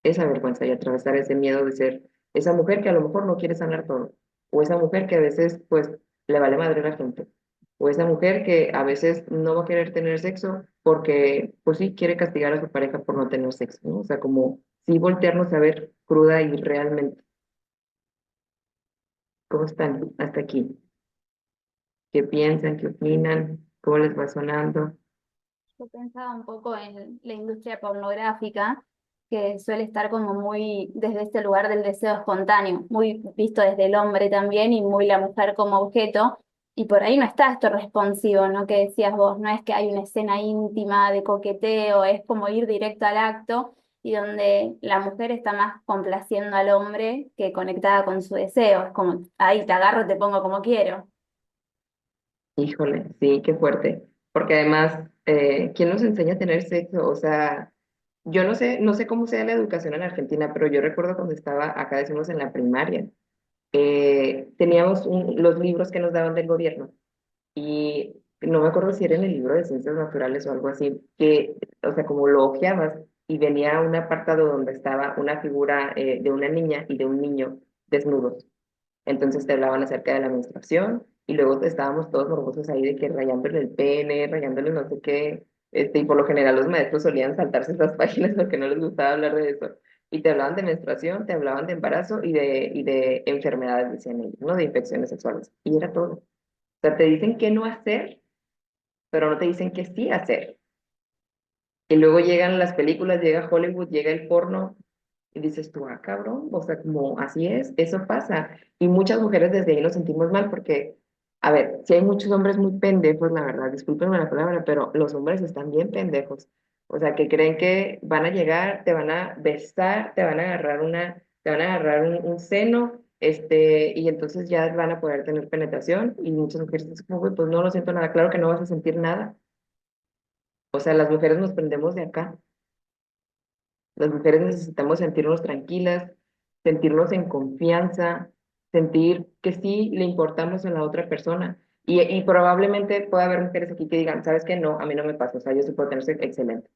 A: esa vergüenza y atravesar ese miedo de ser esa mujer que a lo mejor no quiere sanar todo, o esa mujer que a veces pues le vale madre a la gente, o esa mujer que a veces no va a querer tener sexo porque pues sí quiere castigar a su pareja por no tener sexo, ¿no? O sea, como sí voltearnos a ver cruda y realmente cómo están hasta aquí, qué piensan, qué opinan, cómo les va sonando.
G: Yo pensaba un poco en la industria pornográfica, que suele estar como muy desde este lugar del deseo espontáneo, muy visto desde el hombre también y muy la mujer como objeto. Y por ahí no está esto responsivo, ¿no? Que decías vos, no es que hay una escena íntima de coqueteo, es como ir directo al acto y donde la mujer está más complaciendo al hombre que conectada con su deseo. Es como, ahí te agarro, te pongo como quiero.
A: Híjole, sí, qué fuerte. Porque además, ¿quién nos enseña a tener sexo? O sea, yo no sé cómo sea la educación en Argentina, pero yo recuerdo cuando estaba acá, decimos en la primaria, teníamos los libros que nos daban del gobierno y no me acuerdo si era en el libro de ciencias naturales o algo así, que, o sea, como lo hojeabas y venía un apartado donde estaba una figura de una niña y de un niño desnudos. Entonces te hablaban acerca de la menstruación y luego estábamos todos morbosos ahí de que rayándole el pene, rayándole no sé qué, y por lo general los maestros solían saltarse esas páginas porque no les gustaba hablar de eso. Y te hablaban de menstruación, te hablaban de embarazo y de enfermedades, decían ellos, ¿no? De infecciones sexuales. Y era todo. O sea, te dicen qué no hacer, pero no te dicen qué sí hacer. Y luego llegan las películas, llega Hollywood, llega el porno, y dices tú, ah, cabrón, o sea, como así es, eso pasa. Y muchas mujeres desde ahí nos sentimos mal porque, a ver, si hay muchos hombres muy pendejos, la verdad, discúlpenme la palabra, pero los hombres están bien pendejos. O sea, que creen que van a llegar, te van a besar, te van a agarrar un seno, y entonces ya van a poder tener penetración. Y muchas mujeres dicen, como, "Güey, pues no lo siento nada, claro que no vas a sentir nada. O sea, las mujeres nos prendemos de acá. Las mujeres necesitamos sentirnos tranquilas, sentirnos en confianza, sentir que sí le importamos a la otra persona. Y probablemente pueda haber mujeres aquí que digan, ¿sabes qué? No, a mí no me pasa, o sea, yo sí puedo tener sexo excelente.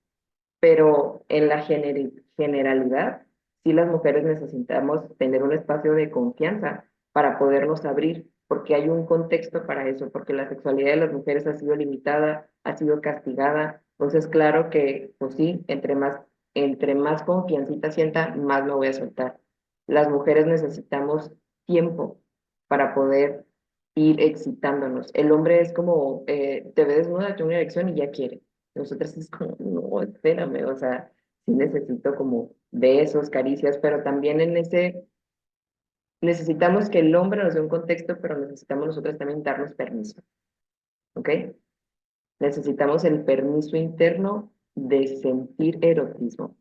A: Pero en la generalidad, sí las mujeres necesitamos tener un espacio de confianza para podernos abrir, porque hay un contexto para eso, porque la sexualidad de las mujeres ha sido limitada, ha sido castigada. Entonces, claro que, pues sí, entre más entre más confiancita sienta, más me voy a soltar. Las mujeres necesitamos tiempo para poder ir excitándonos. El hombre es como, te ves desnuda, tiene una erección y ya quiere. Nosotros es como, no, espérame, o sea, sí necesito como besos, caricias, pero también en ese, necesitamos que el hombre nos dé un contexto, pero necesitamos nosotros también darnos permiso, ¿ok? Necesitamos el permiso interno de sentir erotismo,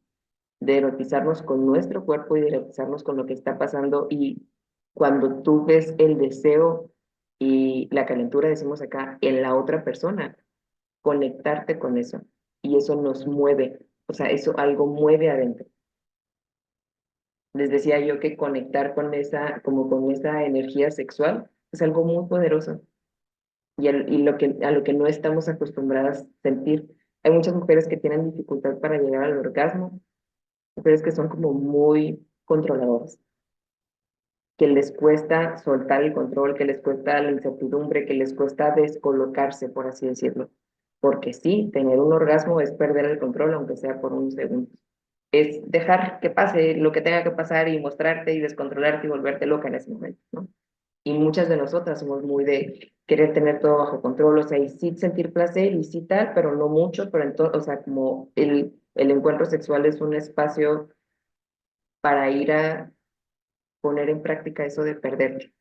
A: de erotizarnos con nuestro cuerpo y de erotizarnos con lo que está pasando. Y cuando tú ves el deseo y la calentura, decimos acá, en la otra persona, conectarte con eso. Y eso nos mueve, o sea, eso algo mueve adentro. Les decía yo que conectar con esa, como con esa energía sexual, es algo muy poderoso y a lo que no estamos acostumbradas a sentir. Hay muchas mujeres que tienen dificultad para llegar al orgasmo, mujeres que son como muy controladoras, que les cuesta soltar el control, que les cuesta la incertidumbre, que les cuesta descolocarse, por así decirlo. Porque sí, tener un orgasmo es perder el control, aunque sea por unos segundos. Es dejar que pase lo que tenga que pasar y mostrarte y descontrolarte y volverte loca en ese momento, ¿no? Y muchas de nosotras somos muy de querer tener todo bajo control, o sea, y sí sentir placer y sí tal, pero no mucho, pero entonces, o sea, como el encuentro sexual es un espacio para ir a poner en práctica eso de perderte.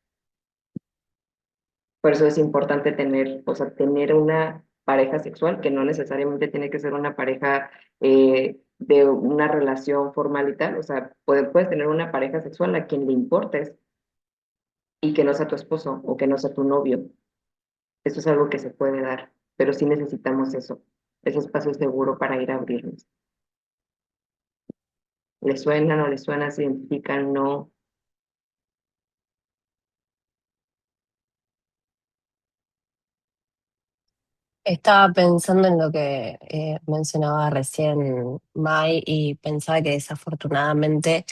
A: Por eso es importante tener, o sea, tener una pareja sexual, que no necesariamente tiene que ser una pareja de una relación formal y tal, o sea, puedes tener una pareja sexual a quien le importes y que no sea tu esposo o que no sea tu novio. Eso es algo que se puede dar, pero sí necesitamos eso, ese espacio seguro para ir a abrirnos. ¿Le suena, no le suena, se identifican, no?
D: Estaba pensando en lo que mencionaba recién Mai y pensaba que desafortunadamente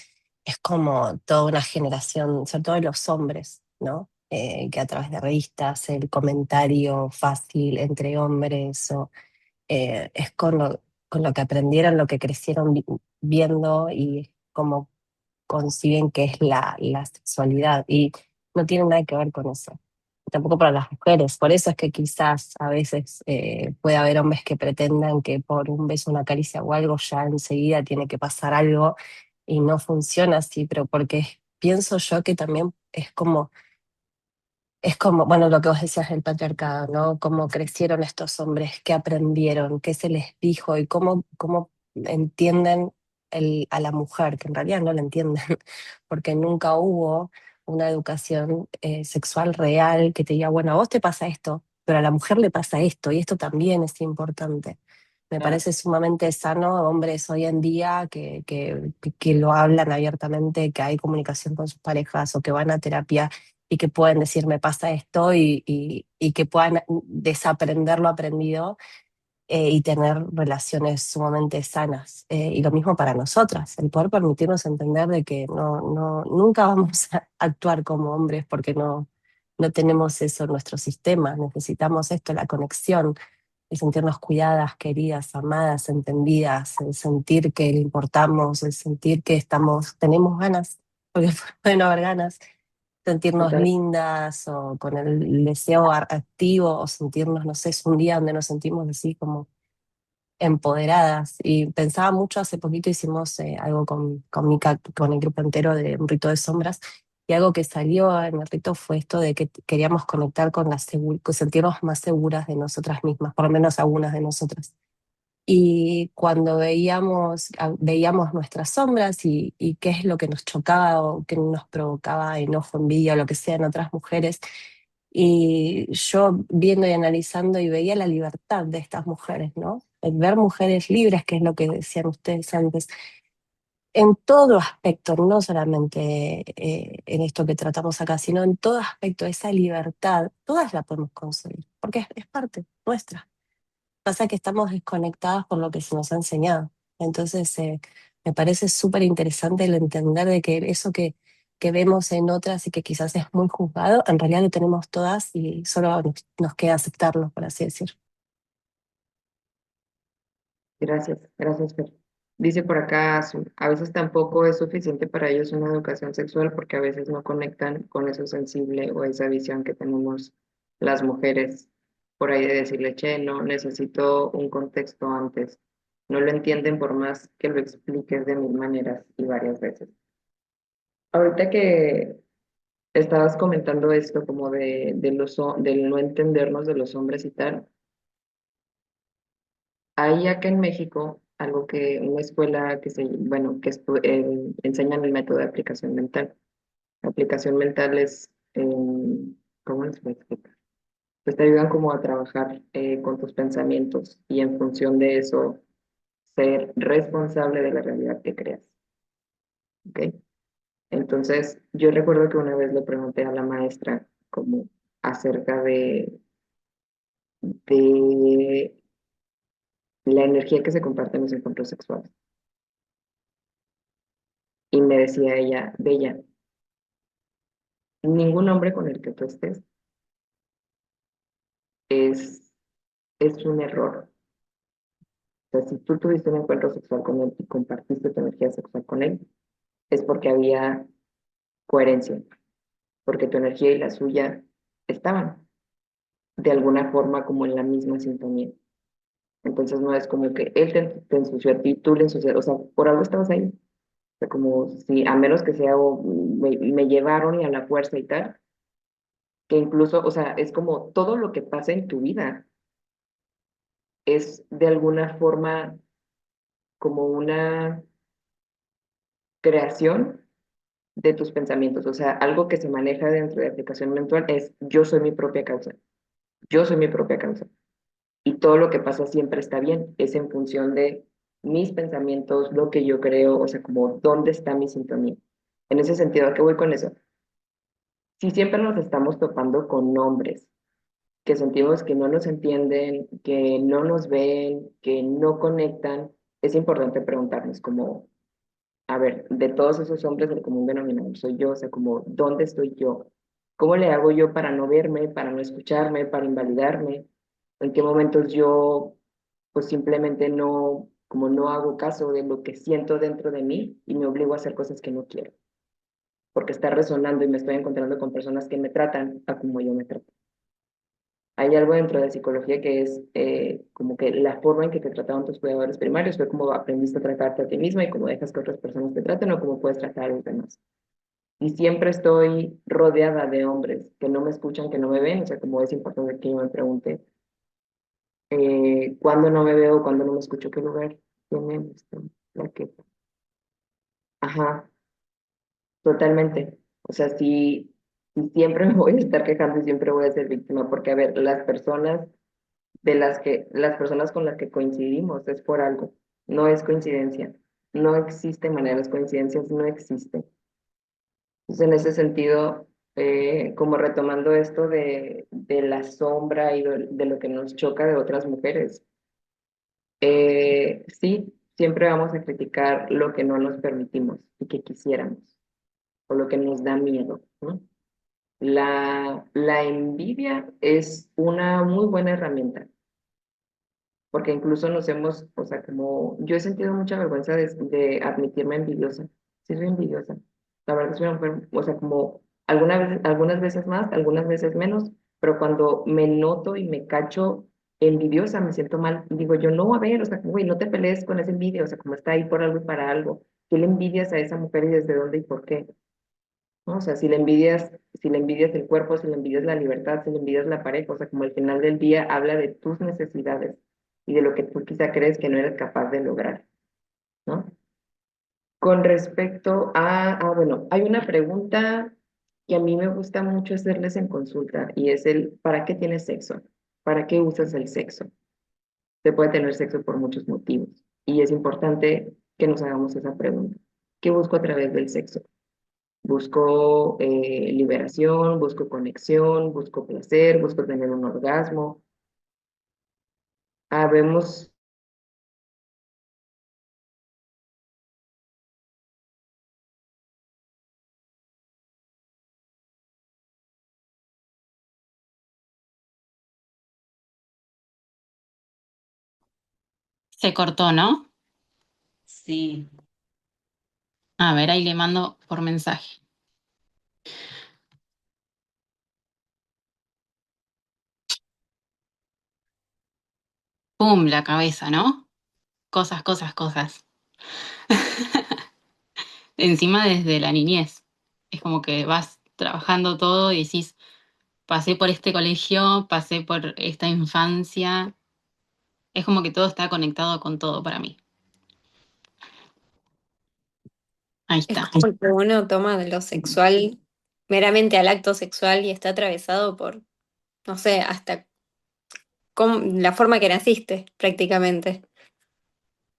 D: es como toda una generación, sobre todo los hombres, ¿no? Que a través de revistas, el comentario fácil entre hombres, o, es con lo que aprendieron, lo que crecieron viendo y cómo conciben que es la sexualidad. Y no tiene nada que ver con eso, tampoco para las mujeres. Por eso es que quizás a veces puede haber hombres que pretendan que por un beso, una caricia o algo ya enseguida tiene que pasar algo y no funciona así, pero porque pienso yo que también es como, bueno, lo que vos decías del patriarcado, ¿no? Cómo crecieron estos hombres, qué aprendieron, qué se les dijo y cómo entienden a la mujer, que en realidad no la entienden, porque nunca hubo una educación sexual real que te diga, bueno, a vos te pasa esto, pero a la mujer le pasa esto, y esto también es importante. Me
A: Claro,
D: parece sumamente sano hombres hoy en día que lo hablan abiertamente, que hay comunicación con sus parejas o que van a terapia y que pueden decir me pasa esto y que puedan desaprender lo aprendido y tener relaciones sumamente sanas. Y lo mismo para nosotras, el poder permitirnos entender de que nunca vamos a actuar como hombres porque no tenemos eso en nuestro sistema, necesitamos esto, la conexión, el sentirnos cuidadas, queridas, amadas, entendidas, el sentir que le importamos, el sentir que tenemos ganas, porque puede no haber ganas, sentirnos
A: total.
D: lindas o con el deseo activo o sentirnos, no sé, es un día donde nos sentimos así como empoderadas. Y pensaba mucho, hace poquito hicimos algo con Mica, con el grupo entero de un rito de sombras, y algo que salió en el rito fue esto de que queríamos conectar con con sentirnos más seguras de nosotras mismas, por lo menos algunas de nosotras. Y cuando veíamos nuestras sombras y qué es lo que nos chocaba o qué nos provocaba enojo, envidia o lo que sea en otras mujeres, y yo viendo y analizando y veía la libertad de estas mujeres, ¿no? El ver mujeres libres, que es lo que decían ustedes antes, en todo aspecto, no solamente en esto que tratamos acá, sino en todo aspecto, esa libertad, todas la podemos conseguir, porque es parte nuestra. Pasa que estamos desconectadas por lo que se nos ha enseñado. Entonces, me parece súper interesante el entender de que eso que vemos en otras y que quizás es muy juzgado, en realidad lo tenemos todas y solo nos queda aceptarlo, por así decir.
A: Gracias, gracias, Fer. Dice por acá, a veces tampoco es suficiente para ellos una educación sexual porque a veces no conectan con eso sensible o esa visión que tenemos las mujeres por ahí de decirle, che, no, necesito un contexto antes. No lo entienden por más que lo expliques de mil maneras y varias veces. Ahorita que estabas comentando esto como del no entendernos de los hombres y tal, hay acá en México algo que, una escuela que bueno, enseñan el método de aplicación mental. La aplicación mental es, ¿cómo les voy a explicar? Pues te ayudan como a trabajar con tus pensamientos y en función de eso ser responsable de la realidad que creas. ¿Ok? Entonces, yo recuerdo que una vez le pregunté a la maestra como acerca de la energía que se comparte en los encuentros sexuales. Y me decía ella, Bella, ningún hombre con el que tú estés es, es un error. O sea, si tú tuviste un encuentro sexual con él y compartiste tu energía sexual con él, es porque había coherencia, porque tu energía y la suya estaban de alguna forma como en la misma sintonía. Entonces no es como que él te ensució a ti, tú le ensuciaste, o sea, por algo estabas ahí. O sea, como si, a menos que sea, me llevaron y a la fuerza y tal, que incluso, o sea, es como todo lo que pasa en tu vida es de alguna forma como una creación de tus pensamientos. O sea, algo que se maneja dentro de aplicación mental es yo soy mi propia causa, yo soy mi propia causa. Y todo lo que pasa siempre está bien, es en función de mis pensamientos, lo que yo creo, o sea, como dónde está mi sintonía. En ese sentido, ¿a qué voy con eso? Si siempre nos estamos topando con nombres que sentimos que no nos entienden, que no nos ven, que no conectan, es importante preguntarnos como, a ver, de todos esos hombres el común denominador soy yo, o sea, como, ¿dónde estoy yo? ¿Cómo le hago yo para no verme, para no escucharme, para invalidarme? ¿En qué momentos yo, pues simplemente no, como no hago caso de lo que siento dentro de mí y me obligo a hacer cosas que no quiero? Porque está resonando y me estoy encontrando con personas que me tratan a como yo me trato. Hay algo dentro de psicología que es como que la forma en que te trataban tus cuidadores primarios fue como aprendiste a tratarte a ti misma y cómo dejas que otras personas te traten o cómo puedes tratar a los demás. Y siempre estoy rodeada de hombres que no me escuchan, que no me ven, o sea, como es importante que yo me pregunte cuándo no me veo, cuándo no me escucho, qué lugar tiene la que. Ajá, totalmente. O sea, si siempre me voy a estar quejando y siempre voy a ser víctima, porque a ver, las personas con las que coincidimos es por algo, no es coincidencia, no existe maneras, coincidencias no existen. Entonces, en ese sentido, como retomando esto de la sombra y de lo que nos choca de otras mujeres, sí, siempre vamos a criticar lo que no nos permitimos y que quisiéramos, o lo que nos da miedo, ¿no? La envidia es una muy buena herramienta porque incluso nos hemos, o sea, como yo he sentido mucha vergüenza de admitirme envidiosa. Sí, soy envidiosa. La verdad, soy una mujer, o sea, como algunas veces más, algunas veces menos, pero cuando me noto y me cacho envidiosa, me siento mal. Y digo yo, no, a ver, o sea, güey, no te pelees con esa envidia, o sea, como está ahí por algo y para algo. ¿Qué le envidias a esa mujer y desde dónde y por qué? ¿No? O sea, si le envidias el cuerpo, si le envidias la libertad, si le envidias la pareja, o sea, como al final del día habla de tus necesidades y de lo que tú quizá crees que no eres capaz de lograr, ¿no? Con respecto bueno, hay una pregunta que a mí me gusta mucho hacerles en consulta y es ¿para qué tienes sexo? ¿Para qué usas el sexo? Se puede tener sexo por muchos motivos y es importante que nos hagamos esa pregunta. ¿Qué busco a través del sexo? Busco liberación, busco conexión, busco placer, busco tener un orgasmo. Vemos,
B: Se cortó, ¿no?
F: Sí.
B: A ver, ahí le mando por mensaje. ¡Pum! La cabeza, ¿no? Cosas, cosas, cosas. Encima desde la niñez. Es como que vas trabajando todo y decís, pasé por este colegio, pasé por esta infancia. Es como que todo está conectado con todo para mí. Ahí
E: Es
B: está.
E: como que uno toma de lo sexual meramente al acto sexual y está atravesado por, no sé, hasta la forma que naciste, prácticamente.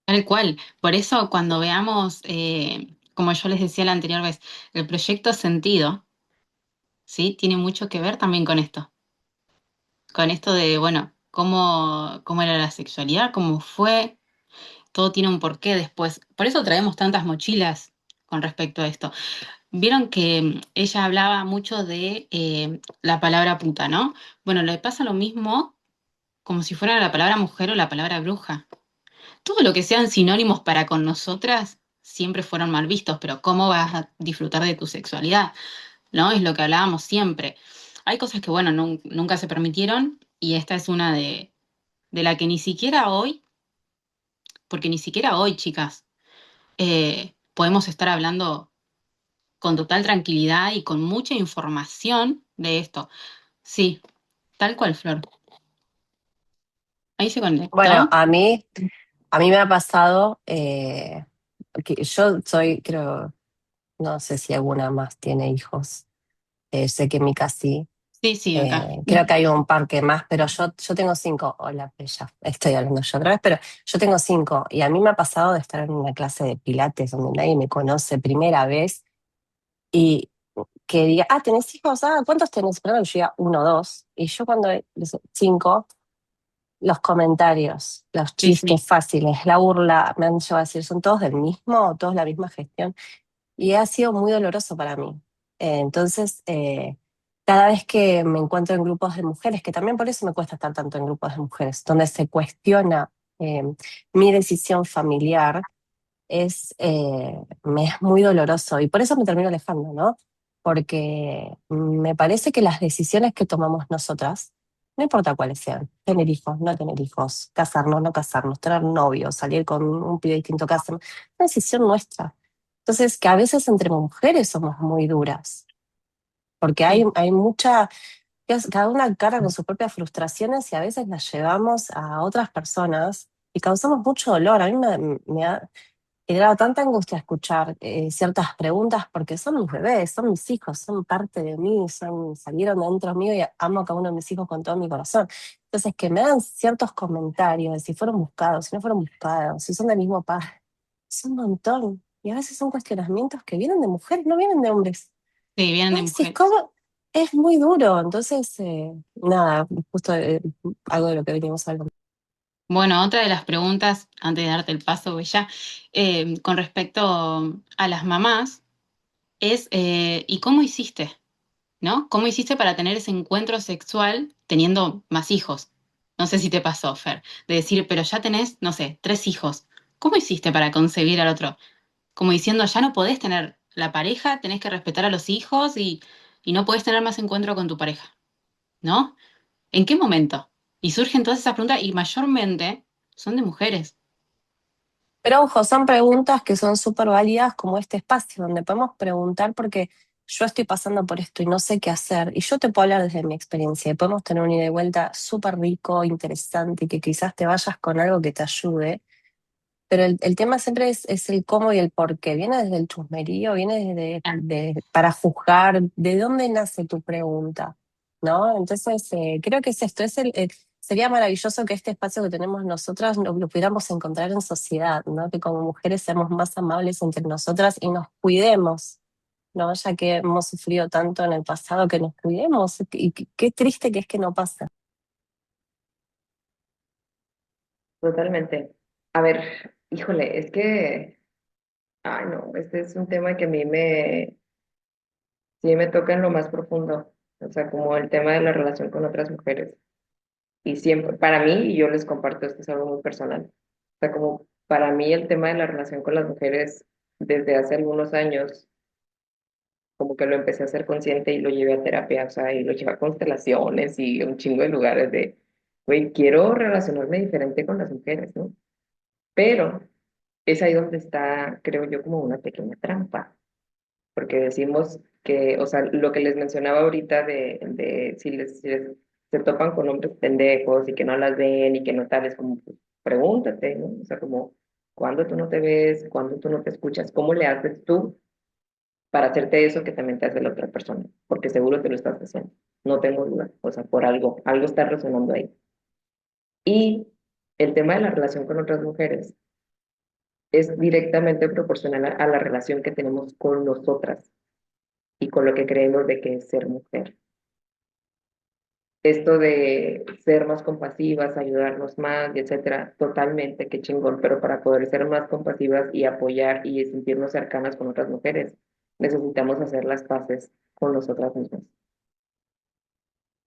B: Tal cual. Por eso cuando veamos, como yo les decía la anterior vez, el proyecto Sentido, ¿sí? Tiene mucho que ver también con esto. Con esto de, bueno, cómo era la sexualidad, cómo fue, todo tiene un porqué después. Por eso traemos tantas mochilas con respecto a esto. Vieron que ella hablaba mucho de la palabra puta, ¿no? Bueno, le pasa lo mismo como si fuera la palabra mujer o la palabra bruja. Todo lo que sean sinónimos para con nosotras siempre fueron mal vistos, pero ¿cómo vas a disfrutar de tu sexualidad? ¿No? Es lo que hablábamos siempre. Hay cosas que, bueno, nunca se permitieron y esta es una de la que ni siquiera hoy, porque ni siquiera hoy, chicas, podemos estar hablando con total tranquilidad y con mucha información de esto. Sí, tal cual, Flor. Ahí se
D: Bueno,
B: conectó.
D: a mí me ha pasado que yo soy, creo, no sé si alguna más tiene hijos. Sé que Mica sí.
B: Sí, sí, acá.
D: Creo que hay un par que más, pero yo tengo 5. Hola, Bella. Estoy hablando yo otra vez, pero yo tengo 5. Y a mí me ha pasado de estar en una clase de pilates donde nadie me conoce primera vez y que diga, ¿tenés hijos? ¿Cuántos tenés? Perdón, yo diga 1, 2. Y yo cuando 5, los comentarios, los
B: Sí, sí.
D: chistes fáciles, la burla, me han llevado a decir, ¿son todos del mismo? ¿Todos la misma gestión? Y ha sido muy doloroso para mí. Entonces, cada vez que me encuentro en grupos de mujeres, que también por eso me cuesta estar tanto en grupos de mujeres, donde se cuestiona eh, mi decisión familiar, me es muy doloroso y por eso me termino alejando, ¿no? Porque me parece que las decisiones que tomamos nosotras, no importa cuáles sean, tener hijos, no tener hijos, casarnos, no casarnos, tener novios, salir con un pibe distinto, casarnos, es una decisión nuestra. Entonces, que a veces entre mujeres somos muy duras, porque hay,
B: Sí.
D: hay mucha, cada una carga con sus propias frustraciones y a veces las llevamos a otras personas y causamos mucho dolor. A mí me ha generado tanta angustia escuchar ciertas preguntas porque son mis bebés, son mis hijos, son parte de mí, salieron de dentro mío y amo a cada uno de mis hijos con todo mi corazón. Entonces, que me dan ciertos comentarios de si fueron buscados, si no fueron buscados, si son del mismo padre, es un montón. Y a veces son cuestionamientos que vienen de mujeres, no vienen de hombres.
B: Sí, vienen de
D: Ay, sí, es
B: mujeres.
D: como, es muy duro. Entonces, nada, justo algo de lo que veníamos hablando.
B: Bueno, otra de las preguntas, antes de darte el paso, Bella, con respecto a las mamás, es ¿y cómo hiciste? ¿No? ¿Cómo hiciste para tener ese encuentro sexual teniendo más hijos? No sé si te pasó, Fer, de decir, pero ya tenés, no sé, 3 hijos. ¿Cómo hiciste para concebir al otro? Como diciendo, ya no podés tener la pareja, tenés que respetar a los hijos y no podés tener más encuentro con tu pareja, ¿no? ¿En qué momento? Y surgen todas esas preguntas y mayormente son de mujeres.
D: Pero ojo, son preguntas que son súper válidas como este espacio donde podemos preguntar porque yo estoy pasando por esto y no sé qué hacer. Y yo te puedo hablar desde mi experiencia y podemos tener un ida y vuelta súper rico, interesante y que quizás te vayas con algo que te ayude. Pero el tema siempre es el cómo y el por qué. Viene desde el chusmerío, viene para juzgar, ¿de dónde nace tu pregunta? ¿No? Entonces, creo que es esto, sería maravilloso que este espacio que tenemos nosotras lo pudiéramos encontrar en sociedad, ¿no? Que como mujeres seamos más amables entre nosotras y nos cuidemos, ¿no? Ya que hemos sufrido tanto en el pasado, que nos cuidemos. Y qué triste que es que no pasa.
A: Totalmente. A ver, híjole, es que, ay no, este es un tema que a mí sí me toca en lo más profundo, o sea, como el tema de la relación con otras mujeres. Y siempre, para mí, y yo les comparto, esto es algo muy personal, o sea, como para mí el tema de la relación con las mujeres desde hace algunos años, como que lo empecé a hacer consciente y lo llevé a terapia, o sea, y lo llevé a constelaciones y un chingo de lugares de, güey, quiero relacionarme diferente con las mujeres, ¿no? Pero es ahí donde está, creo yo, como una pequeña trampa, porque decimos que, o sea, lo que les mencionaba ahorita de si les se topan con hombres pendejos y que no las ven y que no tal, es como, pues, pregúntate, ¿no? O sea, como, ¿cuándo tú no te ves? ¿Cuándo tú no te escuchas? ¿Cómo le haces tú para hacerte eso que también te hace la otra persona? Porque seguro te lo estás haciendo, no tengo duda, o sea, por algo está resonando ahí. Y el tema de la relación con otras mujeres es directamente proporcional a la relación que tenemos con nosotras y con lo que creemos de que es ser mujer. Esto de ser más compasivas, ayudarnos más, y etcétera, totalmente, qué chingón, pero para poder ser más compasivas y apoyar y sentirnos cercanas con otras mujeres, necesitamos hacer las paces con nosotras mismas.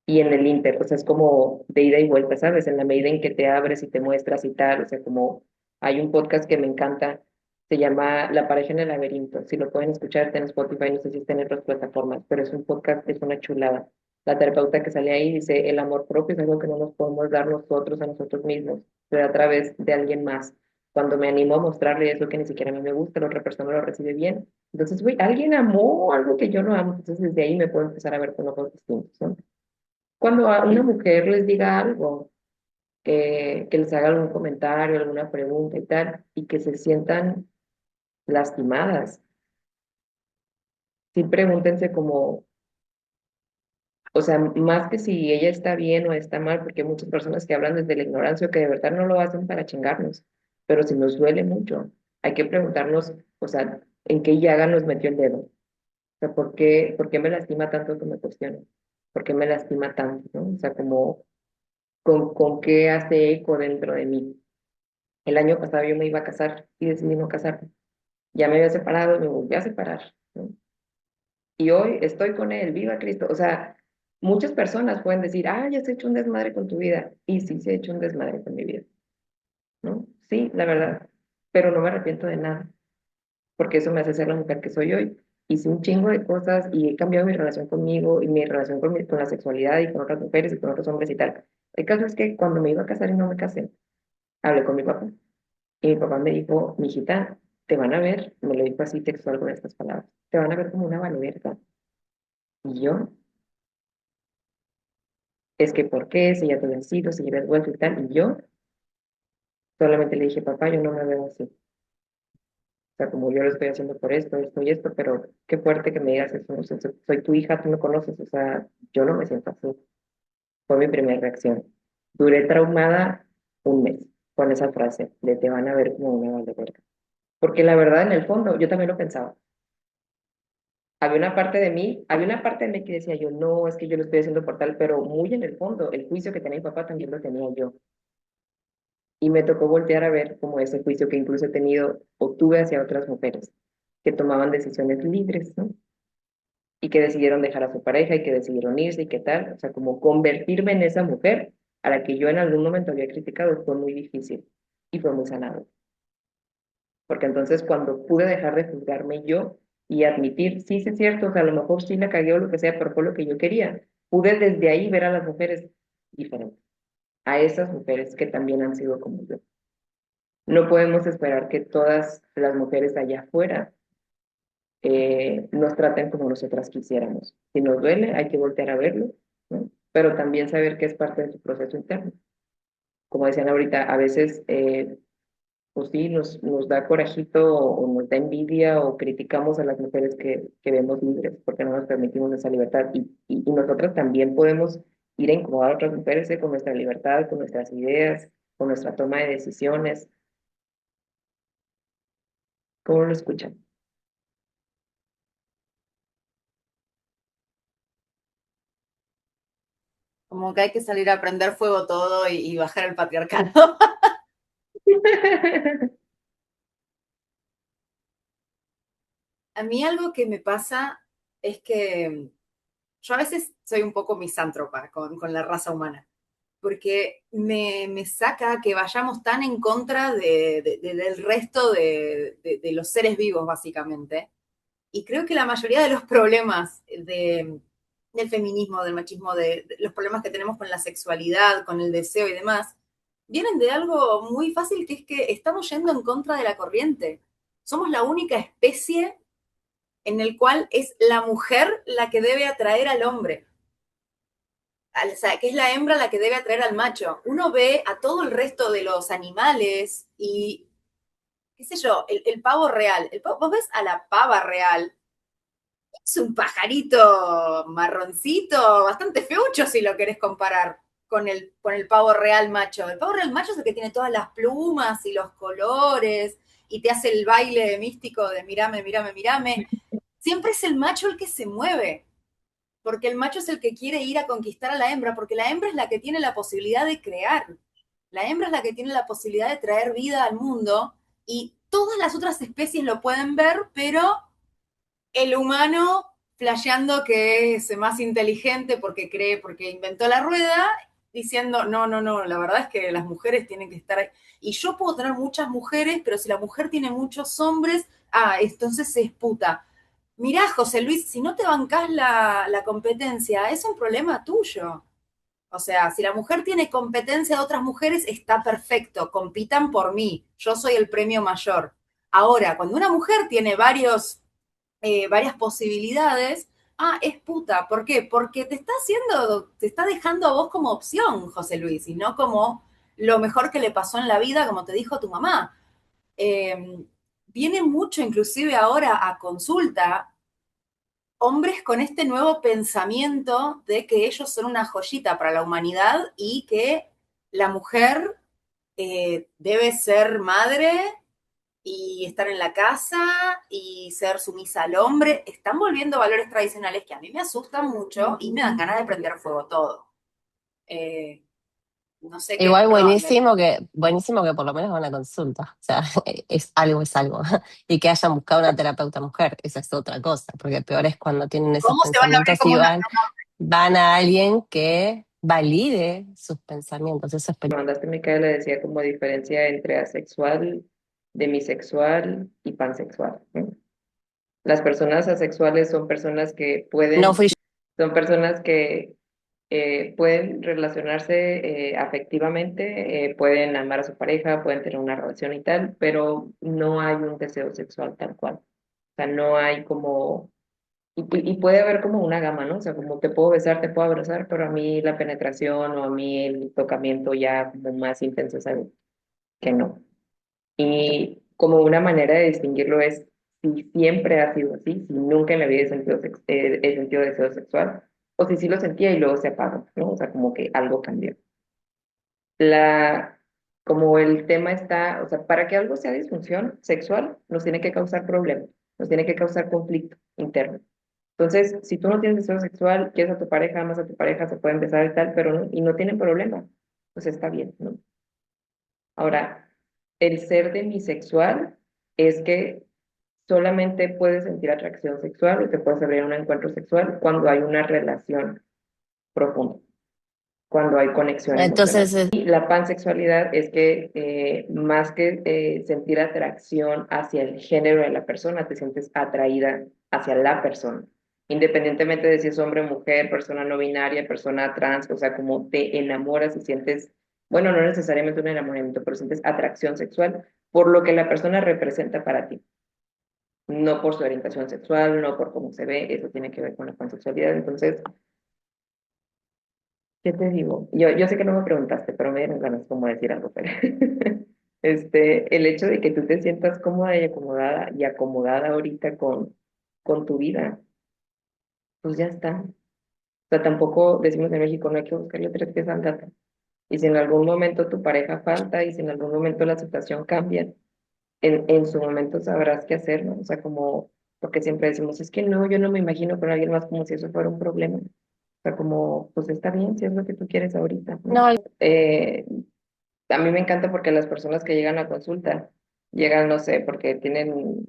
A: Y en el inter, o sea, es como de ida y vuelta, ¿sabes? En la medida en que te abres y te muestras y tal, o sea, como hay un podcast que me encanta, se llama La pareja en el laberinto, si lo pueden escuchar, está en Spotify, no sé si está en otras plataformas, pero es un podcast, es una chulada. La terapeuta que sale ahí dice, el amor propio es algo que no nos podemos dar nosotros a nosotros mismos, pero a través de alguien más. Cuando me animo a mostrarle eso que ni siquiera a mí me gusta, la otra persona lo recibe bien. Entonces, güey, alguien amó algo que yo no amo, entonces desde ahí me puedo empezar a ver con ojos distintos, ¿no? Cuando a una mujer les diga algo, que les haga algún comentario, alguna pregunta y tal, y que se sientan lastimadas, sí pregúntense como, o sea, más que si ella está bien o está mal, porque hay muchas personas que hablan desde la ignorancia o que de verdad no lo hacen para chingarnos, pero si nos duele mucho, hay que preguntarnos, o sea, ¿en qué llaga nos metió el dedo? O sea, ¿por qué me lastima tanto que me cuestiono? ¿Por qué me lastima tanto, no? O sea, como, ¿con qué hace eco dentro de mí? El año pasado yo me iba a casar y decidí no casarme. Ya me había separado y me volví a separar, ¿no? Y hoy estoy con él, viva Cristo. O sea, muchas personas pueden decir, ah, ya has hecho un desmadre con tu vida. Y sí, se ha hecho un desmadre con mi vida, ¿no? Sí, la verdad. Pero no me arrepiento de nada, porque eso me hace ser la mujer que soy hoy. Hice un chingo de cosas y he cambiado mi relación conmigo y mi relación con la sexualidad y con otras mujeres y con otros hombres y tal. El caso es que cuando me iba a casar y no me casé, hablé con mi papá. Y mi papá me dijo, mijita, te van a ver, me lo dijo así textual con estas palabras, te van a ver como una valeverga. Y yo, es que ¿por qué? Si ya te habías ido, si ya habías vuelto y tal. Y yo solamente le dije, papá, yo no me veo así. O sea, como yo lo estoy haciendo por esto y esto, pero qué fuerte que me digas eso. O sea, soy tu hija, tú me conoces, o sea, yo no me siento así. Fue mi primera reacción. Duré traumada un mes con esa frase de te van a ver como una valeverga. Porque la verdad, en el fondo, yo también lo pensaba. Había una parte de mí que decía yo, no, es que yo lo estoy haciendo por tal, pero muy en el fondo, el juicio que tenía mi papá también lo tenía yo. Y me tocó voltear a ver como ese juicio que incluso he tenido o tuve hacia otras mujeres que tomaban decisiones libres, ¿no? Y que decidieron dejar a su pareja y que decidieron irse y qué tal. O sea, como convertirme en esa mujer a la que yo en algún momento había criticado fue muy difícil y fue muy sanado. Porque entonces cuando pude dejar de juzgarme yo y admitir, sí, sí es cierto, o sea, a lo mejor sí la cagué o lo que sea, pero fue lo que yo quería, pude desde ahí ver a las mujeres diferentes, a esas mujeres que también han sido como yo. No podemos esperar que todas las mujeres allá afuera nos traten como nosotras quisiéramos. Si nos duele, hay que voltear a verlo, ¿no? Pero también saber que es parte de su proceso interno. Como decían ahorita, a veces pues sí, nos da corajito o nos da envidia o criticamos a las mujeres que vemos libres porque no nos permitimos esa libertad. Y nosotras también podemos ir a incomodar a otras mujeres con nuestra libertad, con nuestras ideas, con nuestra toma de decisiones. ¿Cómo lo escuchan?
C: Como que hay que salir a prender fuego todo y bajar el patriarcado. A mí algo que me pasa es que yo a veces soy un poco misántropa con la raza humana. porque me saca que vayamos tan en contra del resto de los seres vivos, básicamente. Y creo que la mayoría de los problemas del feminismo, del machismo, de los problemas que tenemos con la sexualidad, con el deseo y demás, vienen de algo muy fácil, que es que estamos yendo en contra de la corriente. Somos la única especie en el cual es la mujer la que debe atraer al hombre. O sea, que es la hembra la que debe atraer al macho. Uno ve a todo el resto de los animales y, qué sé yo, el pavo real. Vos ves a la pava real, es un pajarito marroncito, bastante feucho si lo querés comparar con el pavo real macho. El pavo real macho es el que tiene todas las plumas y los colores y te hace el baile místico de mirame, mirame, mirame. Siempre es el macho el que se mueve, porque el macho es el que quiere ir a conquistar a la hembra, porque la hembra es la que tiene la posibilidad de crear. La hembra es la que tiene la posibilidad de traer vida al mundo y todas las otras especies lo pueden ver, pero el humano flasheando que es más inteligente porque cree, porque inventó la rueda, diciendo, no, no, no, la verdad es que las mujeres tienen que estar ahí. Y yo puedo tener muchas mujeres, pero si la mujer tiene muchos hombres, entonces es puta. Mirá, José Luis, si no te bancás la competencia, es un problema tuyo. O sea, si la mujer tiene competencia de otras mujeres, está perfecto, compitan por mí, yo soy el premio mayor. Ahora, cuando una mujer tiene varias posibilidades, es puta. ¿Por qué? Porque te está dejando a vos como opción, José Luis, y no como lo mejor que le pasó en la vida, como te dijo tu mamá. Eh, Viene mucho, inclusive ahora a consulta, hombres con este nuevo pensamiento de que ellos son una joyita para la humanidad y que la mujer debe ser madre y estar en la casa y ser sumisa al hombre. Están volviendo valores tradicionales que a mí me asustan mucho y me dan ganas de prender fuego todo. Eh, no sé qué,
D: Igual
C: perdón.
D: buenísimo que por lo menos van a consulta. O sea, es algo. Y que hayan buscado una terapeuta mujer, esa es otra cosa, porque peor es cuando tienen esos
C: ¿Cómo se van a abrir
D: pensamientos
C: como
D: y
C: una...
D: van a alguien que valide sus pensamientos. Eso es
A: Mandaste, Micaela, decía como diferencia entre asexual, demisexual y pansexual, ¿no? Las personas asexuales son personas que
D: No fui
A: son personas que pueden relacionarse afectivamente, pueden amar a su pareja, pueden tener una relación y tal, pero no hay un deseo sexual tal cual. O sea, no hay como, y puede haber como una gama, ¿no? O sea, como te puedo besar, te puedo abrazar, pero a mí la penetración o a mí el tocamiento ya como más intenso es algo que no. Y como una manera de distinguirlo es si siempre ha sido así, si nunca en la vida he sentido deseo sexual, o si sí lo sentía y luego se apagó, ¿no? O sea, como que algo cambió. La, como el tema está, o sea, para que algo sea disfunción sexual, nos tiene que causar problemas, nos tiene que causar conflicto interno. Entonces, si tú no tienes deseo sexual, quieres a tu pareja, amas a tu pareja, se pueden besar y tal, pero no, y no tienen problema, pues está bien, ¿no? Ahora, el ser demisexual es que solamente puedes sentir atracción sexual o te puedes abrir a un encuentro sexual cuando hay una relación profunda, cuando hay conexión emocional.
D: entonces,
A: Y la pansexualidad es que más que sentir atracción hacia el género de la persona, te sientes atraída hacia la persona, independientemente de si es hombre, mujer, persona no binaria, persona trans, o sea, como te enamoras y sientes, bueno, no necesariamente un enamoramiento, pero sientes atracción sexual por lo que la persona representa para ti, no por su orientación sexual, no por cómo se ve, eso tiene que ver con la pansexualidad. Entonces, ¿qué te digo? Yo sé que no me preguntaste, pero me dieron ganas como de decir algo, pero el hecho de que tú te sientas cómoda y acomodada ahorita con tu vida, pues ya está. O sea, tampoco decimos en México, no hay que buscarle tres pies al gato. Y si en algún momento tu pareja falta y si en algún momento la situación cambia, en su momento sabrás qué hacer, ¿no? O sea, como, porque siempre decimos, es que no, yo no me imagino con alguien más como si eso fuera un problema. O sea, como, pues está bien si es lo que tú quieres ahorita, ¿no?
D: no,
A: Eh, a mí me encanta porque las personas que llegan a consulta llegan, no sé, porque tienen,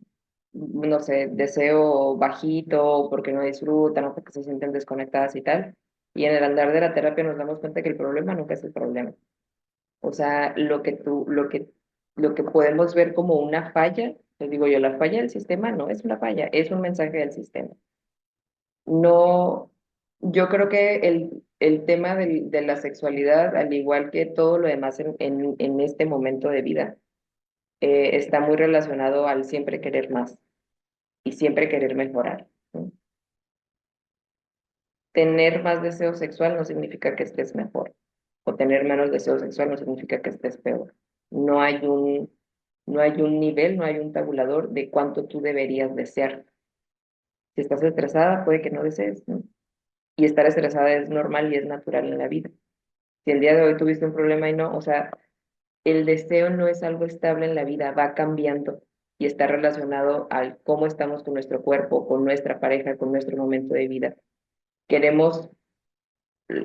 A: no sé, deseo bajito, o porque no disfrutan, o porque se sienten desconectadas y tal. Y en el andar de la terapia nos damos cuenta que el problema nunca es el problema. O sea, lo que podemos ver como una falla, les digo yo, la falla del sistema no es una falla, es un mensaje del sistema. No, yo creo que el tema de la sexualidad, al igual que todo lo demás en este momento de vida, está muy relacionado al siempre querer más y siempre querer mejorar, ¿no? Tener más deseo sexual no significa que estés mejor, o tener menos deseo sexual no significa que estés peor. No hay un, no hay un nivel, no hay un tabulador de cuánto tú deberías desear. Si estás estresada, puede que no desees, ¿no? Y estar estresada es normal y es natural en la vida. Si el día de hoy tuviste un problema y no, o sea, el deseo no es algo estable en la vida, va cambiando y está relacionado al cómo estamos con nuestro cuerpo, con nuestra pareja, con nuestro momento de vida. Queremos,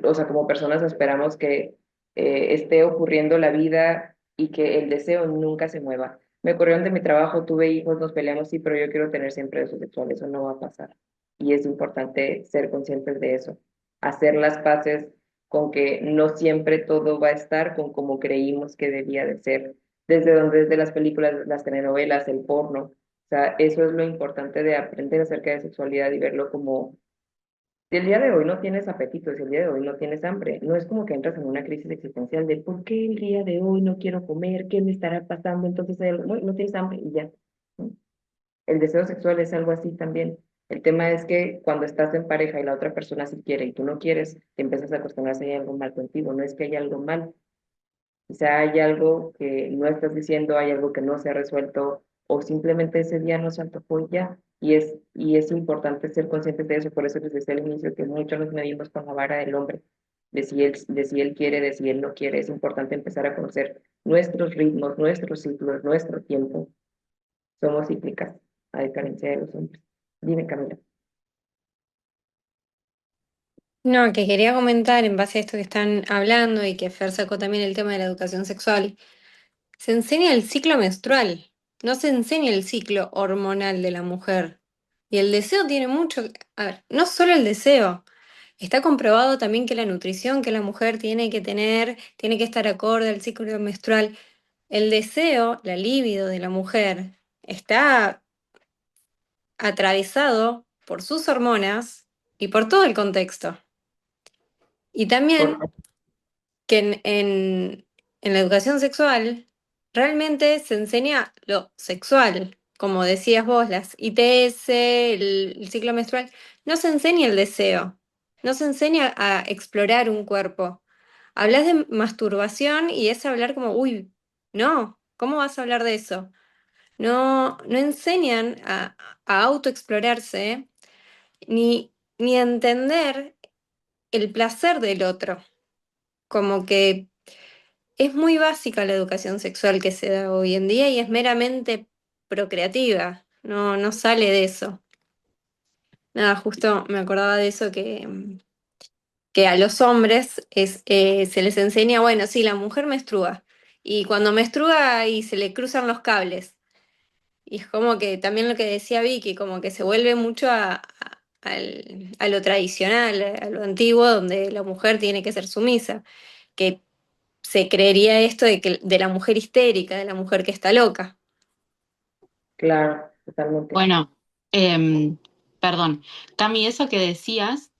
A: o sea, como personas esperamos que esté ocurriendo la vida y que el deseo nunca se mueva. Me corrieron de mi trabajo, tuve hijos, nos peleamos, sí, pero yo quiero tener siempre deseo sexual, eso no va a pasar. Y es importante ser conscientes de eso, hacer las paces con que no siempre todo va a estar con como creímos que debía de ser, desde las películas, las telenovelas, el porno. O sea, eso es lo importante de aprender acerca de sexualidad y verlo como si el día de hoy no tienes apetito, si el día de hoy no tienes hambre, no es como que entras en una crisis existencial de ¿por qué el día de hoy no quiero comer? ¿Qué me estará pasando? Entonces no tienes hambre y ya. El deseo sexual es algo así también. El tema es que cuando estás en pareja y la otra persona sí quiere y tú no quieres, te empiezas a cuestionar si hay algo mal contigo. No es que haya algo mal, quizá hay algo que no estás diciendo, hay algo que no se ha resuelto o simplemente ese día no se antojó y ya. Y es importante ser conscientes de eso, por eso les decía al inicio que muchos nos medimos con la vara del hombre, de si él quiere, de si él no quiere. Es importante empezar a conocer nuestros ritmos, nuestros ciclos, nuestro tiempo. Somos cíclicas, a diferencia de los hombres. Dime, Camila.
E: No, que quería comentar en base a esto que están hablando y que Fer sacó también el tema de la educación sexual. Se enseña el ciclo menstrual, no se enseña el ciclo hormonal de la mujer. Y el deseo tiene mucho, a ver, no solo el deseo, está comprobado también que la nutrición que la mujer tiene que tener, tiene que estar acorde al ciclo menstrual. El deseo, la libido de la mujer, está atravesado por sus hormonas y por todo el contexto. Y también
A: Por,
E: que en la educación sexual realmente se enseña lo sexual, como decías vos, las ITS, el ciclo menstrual, no se enseña el deseo, no se enseña a explorar un cuerpo. Hablas de masturbación y es hablar como, uy, no, ¿cómo vas a hablar de eso? No, no enseñan a autoexplorarse ni a entender el placer del otro. Como que es muy básica la educación sexual que se da hoy en día y es meramente procreativa, no, no sale de eso. Nada, justo me acordaba de eso que a los hombres se les enseña, bueno, sí, la mujer menstrua y cuando menstrua y se le cruzan los cables. Y es como que también lo que decía Vicky, como que se vuelve mucho a lo tradicional, a lo antiguo, donde la mujer tiene que ser sumisa, que se creería esto de la mujer histérica, de la mujer que está loca.
A: claro, totalmente.
B: Bueno, perdón, Cami, eso que decías,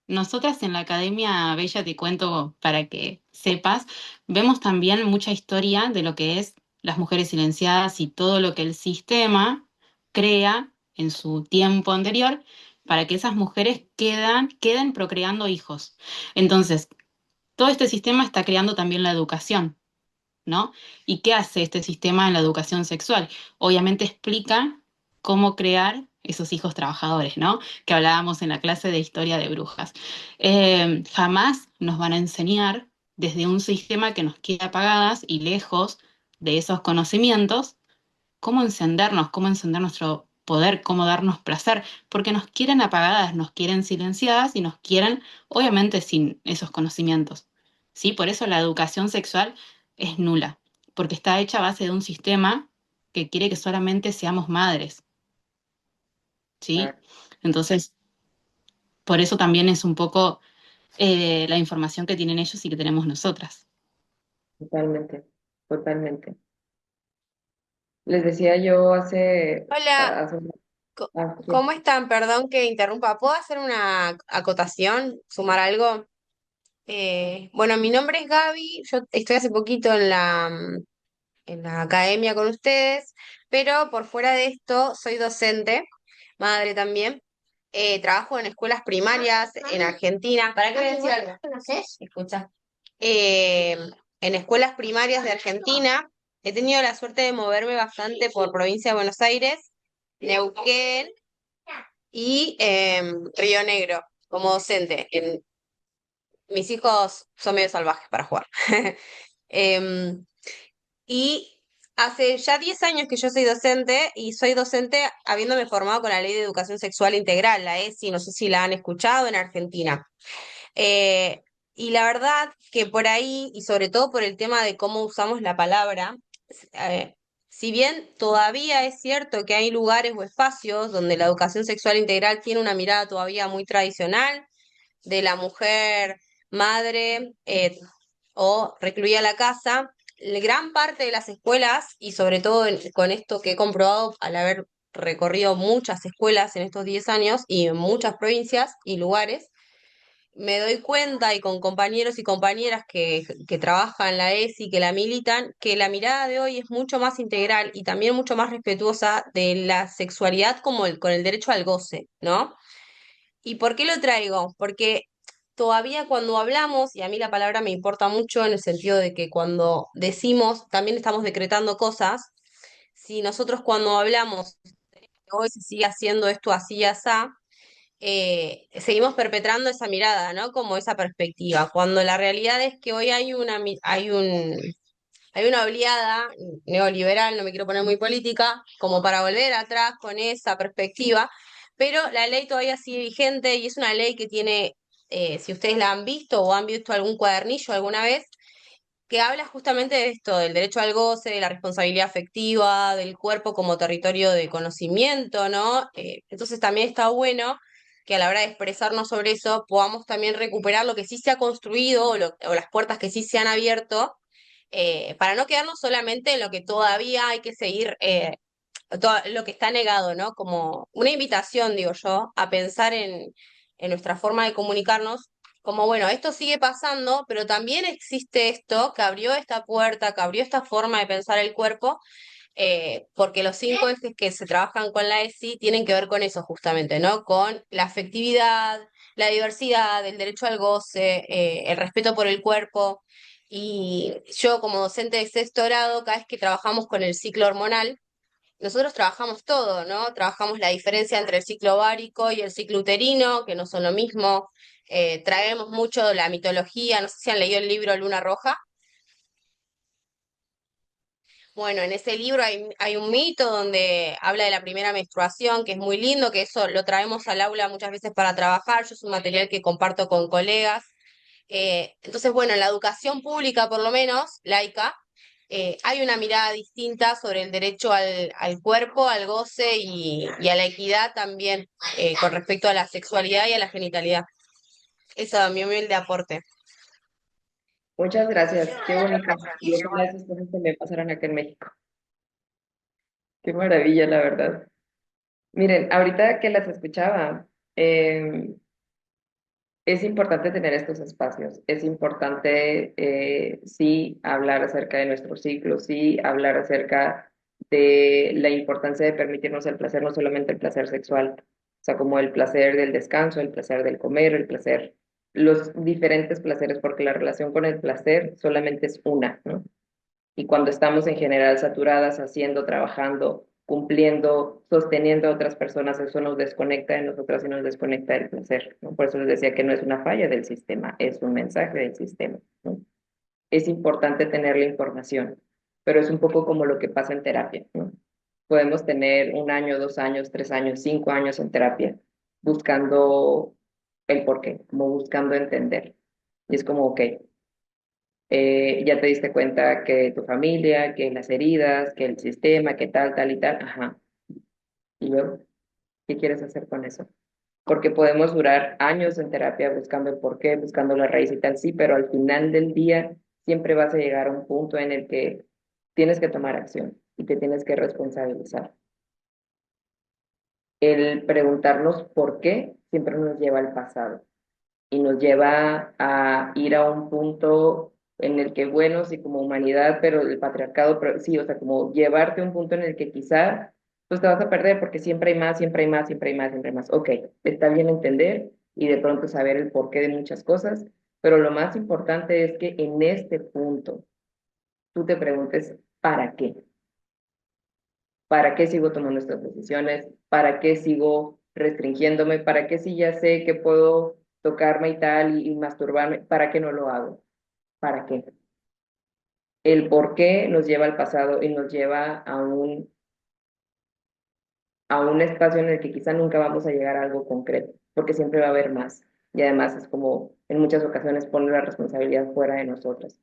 B: nosotras en la Academia Bella Te Cuento para que sepas, vemos también mucha historia de lo que es las mujeres silenciadas y todo lo que el sistema crea en su tiempo anterior para que esas mujeres queden procreando hijos. Entonces, todo este sistema está creando también la educación, ¿no? ¿Y qué hace este sistema en la educación sexual? Obviamente explica cómo crear esos hijos trabajadores, ¿no? Que hablábamos en la clase de historia de brujas. Jamás nos van a enseñar desde un sistema que nos queda apagadas y lejos de esos conocimientos, cómo encender nuestro poder, cómo darnos placer, porque nos quieren apagadas, nos quieren silenciadas y nos quieren, obviamente, sin esos conocimientos. ¿Sí? Por eso la educación sexual es nula, porque está hecha a base de un sistema que quiere que solamente seamos madres, ¿sí?
A: Claro.
B: Entonces, por eso también es un poco la información que tienen ellos y que tenemos nosotras.
A: Totalmente, totalmente. Les decía yo
H: Hola,
A: hace sí.
H: ¿cómo están? Perdón que interrumpa. ¿Puedo hacer una acotación? ¿Sumar algo? Bueno, mi nombre es Gaby. Yo estoy hace poquito en la academia con ustedes, pero por fuera de esto soy docente, madre también. Trabajo en escuelas primarias en Argentina. ¿Para qué voy a decir algo? Escucha. Eh, en escuelas primarias de Argentina he tenido la suerte de moverme bastante por provincia de Buenos Aires, Neuquén y Río Negro como docente. Mis hijos son medio salvajes para jugar. Em, y hace ya 10 años que yo soy docente y soy docente habiéndome formado con la Ley de Educación Sexual Integral, la ESI, no sé si la han escuchado en Argentina. Eh, y la verdad que por ahí, y sobre todo por el tema de cómo usamos la palabra, eh, si bien todavía es cierto que hay lugares o espacios donde la educación sexual integral tiene una mirada todavía muy tradicional de la mujer madre o recluida a la casa, gran parte de las escuelas, y sobre todo con esto que he comprobado al haber recorrido muchas escuelas en estos 10 años y en muchas provincias y lugares, me doy cuenta y con compañeros y compañeras que trabajan la ESI, que la militan, que la mirada de hoy es mucho más integral y también mucho más respetuosa de la sexualidad como con el derecho al goce, ¿no? ¿Y por qué lo traigo? Porque todavía cuando hablamos, y a mí la palabra me importa mucho en el sentido de que cuando decimos, también estamos decretando cosas, si nosotros cuando hablamos, hoy se sigue haciendo esto así y así, seguimos perpetrando esa mirada, ¿no? Como esa perspectiva, cuando la realidad es que hoy hay una oleada neoliberal, no me quiero poner muy política, como para volver atrás con esa perspectiva, pero la ley todavía sigue vigente y es una ley que tiene, si ustedes la han visto o han visto algún cuadernillo alguna vez, que habla justamente de esto, del derecho al goce, de la responsabilidad afectiva, del cuerpo como territorio de conocimiento, ¿no? Entonces también está bueno que a la hora de expresarnos sobre eso podamos también recuperar lo que sí se ha construido o las puertas que sí se han abierto, para no quedarnos solamente en lo que todavía hay que seguir, todo lo que está negado, ¿no? Como una invitación, digo yo, a pensar en nuestra forma de comunicarnos como, bueno, esto sigue pasando, pero también existe esto que abrió esta puerta, que abrió esta forma de pensar el cuerpo, porque los 5 ejes que se trabajan con la ESI tienen que ver con eso justamente, ¿no? Con la afectividad, la diversidad, el derecho al goce, el respeto por el cuerpo. Y yo como docente de sexto grado, cada vez que trabajamos con el ciclo hormonal, nosotros trabajamos todo, ¿no? Trabajamos la diferencia entre el ciclo ovárico y el ciclo uterino, que no son lo mismo. Traemos mucho la mitología, no sé si han leído el libro Luna Roja. Bueno, en ese libro hay un mito donde habla de la primera menstruación, que es muy lindo, que eso lo traemos al aula muchas veces para trabajar. Yo es un material que comparto con colegas. Entonces, bueno, en la educación pública, por lo menos, laica, hay una mirada distinta sobre el derecho al cuerpo, al goce y a la equidad también, con respecto a la sexualidad y a la genitalidad. Eso es mi humilde aporte.
A: Muchas gracias, qué bonito. Y ojalá esas cosas también pasaran acá en México. Qué maravilla, la verdad. Miren, ahorita que las escuchaba, eh, es importante tener estos espacios, es importante sí hablar acerca de nuestro ciclo, sí hablar acerca de la importancia de permitirnos el placer, no solamente el placer sexual, o sea, como el placer del descanso, el placer del comer, el placer, los diferentes placeres, porque la relación con el placer solamente es una, ¿no? Y cuando estamos en general saturadas, haciendo, trabajando, cumpliendo, sosteniendo a otras personas, eso nos desconecta de nosotras y nos desconecta del placer, ¿no? Por eso les decía que no es una falla del sistema, es un mensaje del sistema, ¿no? Es importante tener la información, pero es un poco como lo que pasa en terapia, ¿no? Podemos tener 1 año, 2 años, 3 años, 5 años en terapia, buscando el porqué, como buscando entender. Y es como, ok, ya te diste cuenta que tu familia, que las heridas, que el sistema, que tal, tal y tal, ajá. Y luego, ¿qué quieres hacer con eso? porque podemos durar años en terapia buscando el porqué, buscando la raíz y tal, sí, pero al final del día siempre vas a llegar a un punto en el que tienes que tomar acción y te tienes que responsabilizar. El preguntarnos por qué siempre nos lleva al pasado y nos lleva a ir a un punto en el que, bueno, sí, como humanidad, pero el patriarcado, pero sí, o sea, como llevarte a un punto en el que quizá pues te vas a perder porque siempre hay más, siempre hay más, siempre hay más, siempre hay más. Ok, está bien entender y de pronto saber el porqué de muchas cosas, pero lo más importante es que en este punto tú te preguntes, ¿para qué? ¿Para qué sigo tomando estas decisiones? ¿Para qué sigo restringiéndome? ¿Para qué si ya sé que puedo tocarme y tal y masturbarme? ¿Para qué no lo hago? ¿Para qué? El por qué nos lleva al pasado y nos lleva a un espacio en el que quizá nunca vamos a llegar a algo concreto, porque siempre va a haber más. Y además es como en muchas ocasiones poner la responsabilidad fuera de nosotros.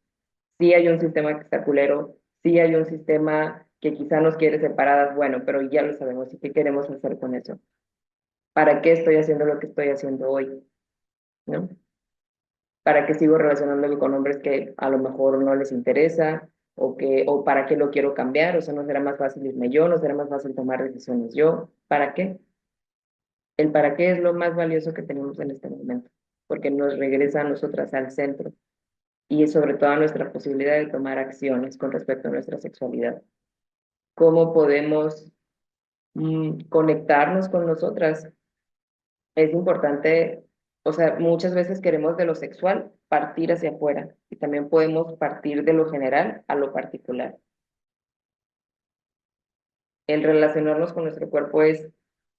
A: Sí hay un sistema que está culero, sí hay un sistema que quizá nos quiere separadas, bueno, pero ya lo sabemos y qué queremos hacer con eso. ¿Para qué estoy haciendo lo que estoy haciendo hoy? ¿No? ¿Para qué sigo relacionándome con hombres que a lo mejor no les interesa? O para qué lo quiero cambiar, o sea, no será más fácil irme yo, no será más fácil tomar decisiones yo, ¿para qué? El para qué es lo más valioso que tenemos en este momento, porque nos regresa a nosotras al centro y sobre todo a nuestra posibilidad de tomar acciones con respecto a nuestra sexualidad. ¿Cómo podemos conectarnos con nosotras? Es importante, o sea, muchas veces queremos de lo sexual partir hacia afuera y también podemos partir de lo general a lo particular. El relacionarnos con nuestro cuerpo es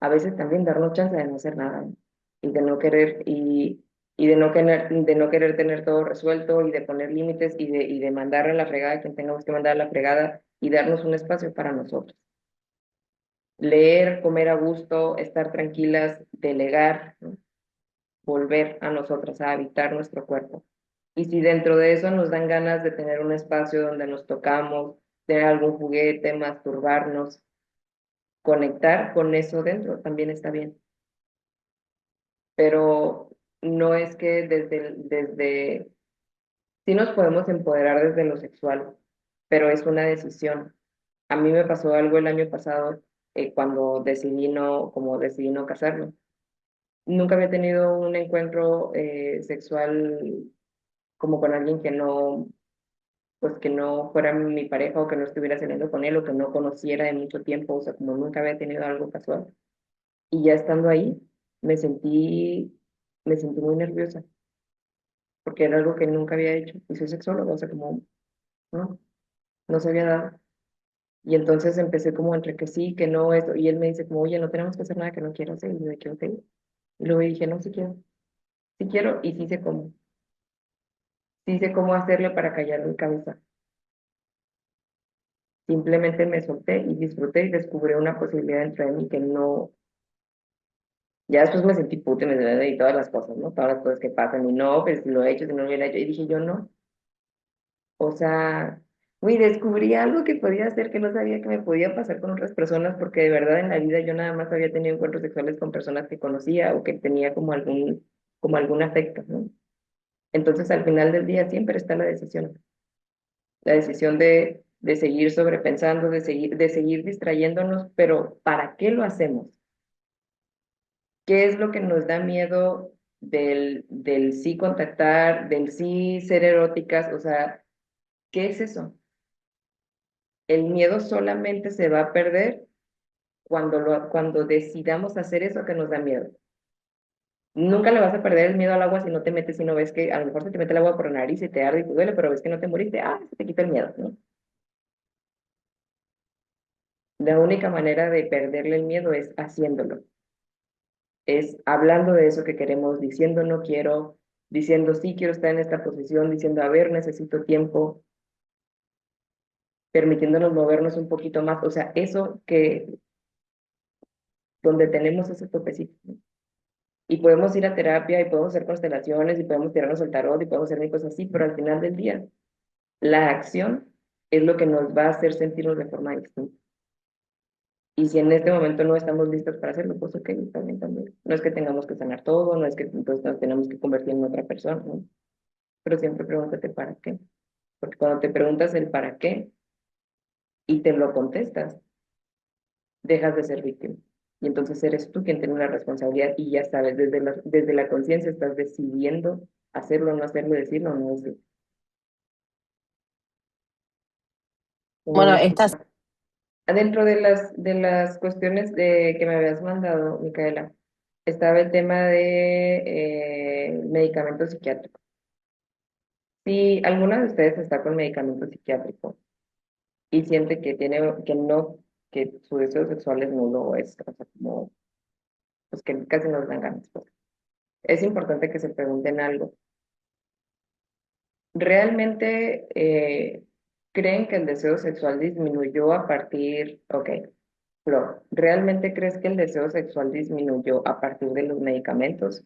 A: a veces también darnos chance de no hacer nada, ¿no? Y de no querer y de no querer tener todo resuelto y de poner límites y de mandarle la fregada a quien tengamos que mandar la fregada y darnos un espacio para nosotros. Leer, comer a gusto, estar tranquilas, delegar, ¿no? Volver a nosotras, a habitar nuestro cuerpo. Y si dentro de eso nos dan ganas de tener un espacio donde nos tocamos, tener algún juguete, masturbarnos, conectar con eso dentro, también está bien. Pero no es que sí nos podemos empoderar desde lo sexual, pero es una decisión. A mí me pasó algo el año pasado cuando decidí no casarme. Nunca había tenido un encuentro sexual como con alguien que no, pues que no fuera mi pareja o que no estuviera saliendo con él o que no conociera de mucho tiempo, o sea, como nunca había tenido algo casual. Y ya estando ahí, me sentí, me sentí muy nerviosa, porque era algo que nunca había hecho. Y soy sexóloga, o sea, como, no, no se había dado. Y entonces empecé como entre que sí, que no, eso. Y él me dice como, oye, no tenemos que hacer nada que no quiero hacer. Y yo de que, ok. Y luego dije, no, sí quiero y sí sé cómo hacerle para callar mi cabeza. Simplemente me solté y disfruté y descubrí una posibilidad dentro de mí que no, ya después me sentí puta y me duele y todas las cosas, ¿no? Todas las cosas que pasan y no, pero si lo he hecho, si no lo hubiera hecho, y dije yo no, o sea, uy, descubrí algo que podía hacer que no sabía que me podía pasar con otras personas porque de verdad en la vida yo nada más había tenido encuentros sexuales con personas que conocía o que tenía como algún afecto, ¿no? Entonces al final del día siempre está la decisión de seguir sobrepensando, de seguir distrayéndonos, pero ¿para qué lo hacemos? ¿Qué es lo que nos da miedo del sí contactar, del sí ser eróticas? O sea, ¿qué es eso? El miedo solamente se va a perder cuando decidamos hacer eso que nos da miedo. Nunca le vas a perder el miedo al agua si no te metes y no ves que a lo mejor se te mete el agua por la nariz y te arde y te duele, pero ves que no te moriste, se te quita el miedo, ¿no? La única manera de perderle el miedo es haciéndolo, es hablando de eso que queremos, diciendo no quiero, diciendo sí quiero estar en esta posición, diciendo a ver, necesito tiempo, permitiéndonos movernos un poquito más, o sea, eso que donde tenemos ese topecito, ¿no? Y podemos ir a terapia y podemos hacer constelaciones y podemos tirarnos el tarot y podemos hacer mil cosas así, pero al final del día, la acción es lo que nos va a hacer sentirnos de forma distinta. Y si en este momento no estamos listos para hacerlo, pues ok, también, también. No es que tengamos que sanar todo, no es que entonces nos tenemos que convertir en otra persona, ¿no? Pero siempre pregúntate para qué. Porque cuando te preguntas el para qué y te lo contestas, dejas de ser víctima. Y entonces eres tú quien tiene una responsabilidad y ya sabes, desde la conciencia estás decidiendo hacerlo o no hacerlo, decirlo o no decirlo. ¿Cómo
D: Bueno,
A: ves tú?
D: estas,
A: Dentro de las cuestiones que me habías mandado, Micaela, estaba el tema de medicamento psiquiátrico. Si alguna de ustedes está con medicamento psiquiátrico y siente que que su deseo sexual es nulo o es, o sea, como, pues que casi no les dan ganas, pues, es importante que se pregunten algo. ¿Realmente creen que el deseo sexual disminuyó a partir, ok, Flor, ¿realmente crees que el deseo sexual disminuyó a partir de los medicamentos?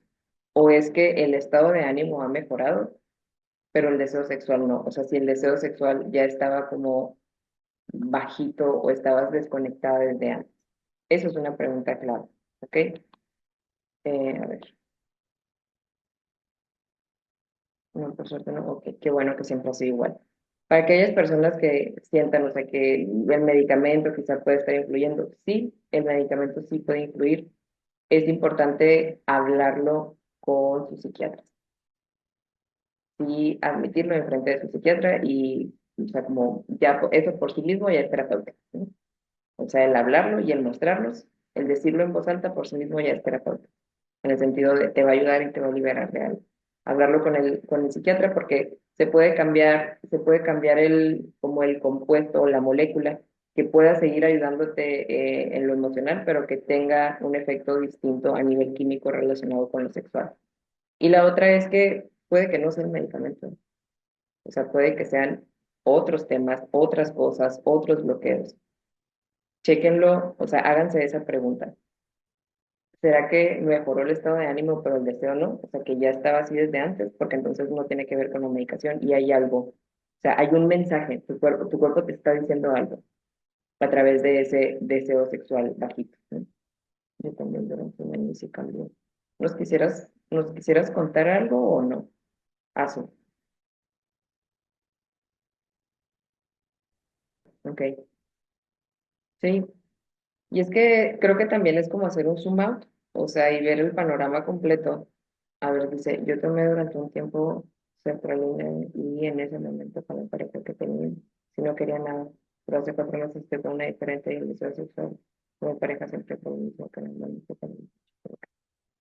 A: ¿O es que el estado de ánimo ha mejorado, pero el deseo sexual no? O sea, si el deseo sexual ya estaba como bajito o estabas desconectada desde antes. Eso es una pregunta clave, ¿ok? A ver, no, por suerte no, ok, qué bueno que siempre ha sido igual. Para aquellas personas que sientan, o sea, que el medicamento quizá puede estar influyendo, sí, el medicamento sí puede influir. Es importante hablarlo con su psiquiatra y admitirlo en frente de su psiquiatra y, o sea, como ya eso por sí mismo ya es terapéutico, ¿no? O sea, el hablarlo y el mostrarlos, el decirlo en voz alta por sí mismo ya es terapéutico, en el sentido de te va a ayudar y te va a liberar de algo. Hablarlo con el psiquiatra porque se puede cambiar como el compuesto o la molécula que pueda seguir ayudándote en lo emocional, pero que tenga un efecto distinto a nivel químico relacionado con lo sexual. Y la otra es que puede que no sea el medicamento, o sea, puede que sean otros temas, otras cosas, otros bloqueos. Chéquenlo, o sea, háganse esa pregunta. ¿Será que mejoró el estado de ánimo, pero el deseo no? O sea, que ya estaba así desde antes, porque entonces no tiene que ver con la medicación y hay algo. O sea, hay un mensaje, tu cuerpo te está diciendo algo a través de ese deseo sexual bajito, ¿no? Yo también durante un año sí cambió. ¿Nos quisieras contar algo o no? Asu, ok. Sí, y es que creo que también es como hacer un zoom out, o sea, y ver el panorama completo. A ver, dice, yo tomé durante un tiempo sertralina y en ese momento con la pareja que tenía, si no quería nada, pero hace 4 meses estoy con una diferente y el deseo sexual con mi pareja siempre fue el mismo que normalmente tenía.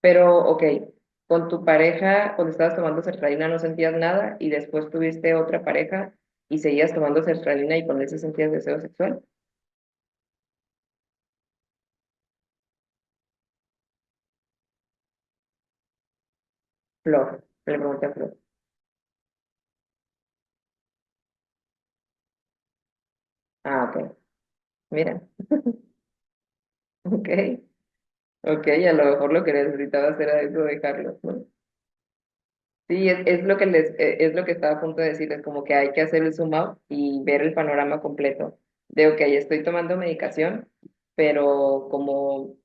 A: Pero, ok, con tu pareja, cuando estabas tomando sertralina no sentías nada y después tuviste otra pareja y seguías tomando sertralina y con ese sentías deseo sexual. Flor, le pregunté a Flor. Ah, ok. Mira, ok, ok, a lo mejor lo que necesitabas era eso, dejarlo, ¿no? Sí, es lo que estaba a punto de decir, es como que hay que hacer el zoom out y ver el panorama completo de, ok, estoy tomando medicación, pero como,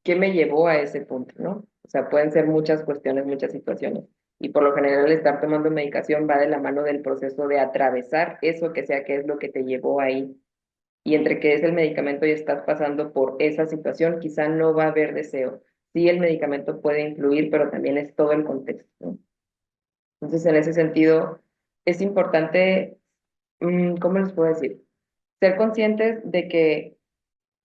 A: ¿qué me llevó a ese punto, no? O sea, pueden ser muchas cuestiones, muchas situaciones. Y por lo general, estar tomando medicación va de la mano del proceso de atravesar eso que sea que es lo que te llevó ahí. Y entre que es el medicamento y estás pasando por esa situación, quizá no va a haber deseo. Sí, el medicamento puede influir, pero también es todo el contexto, ¿no? Entonces, en ese sentido, es importante, ¿cómo les puedo decir? Ser conscientes de que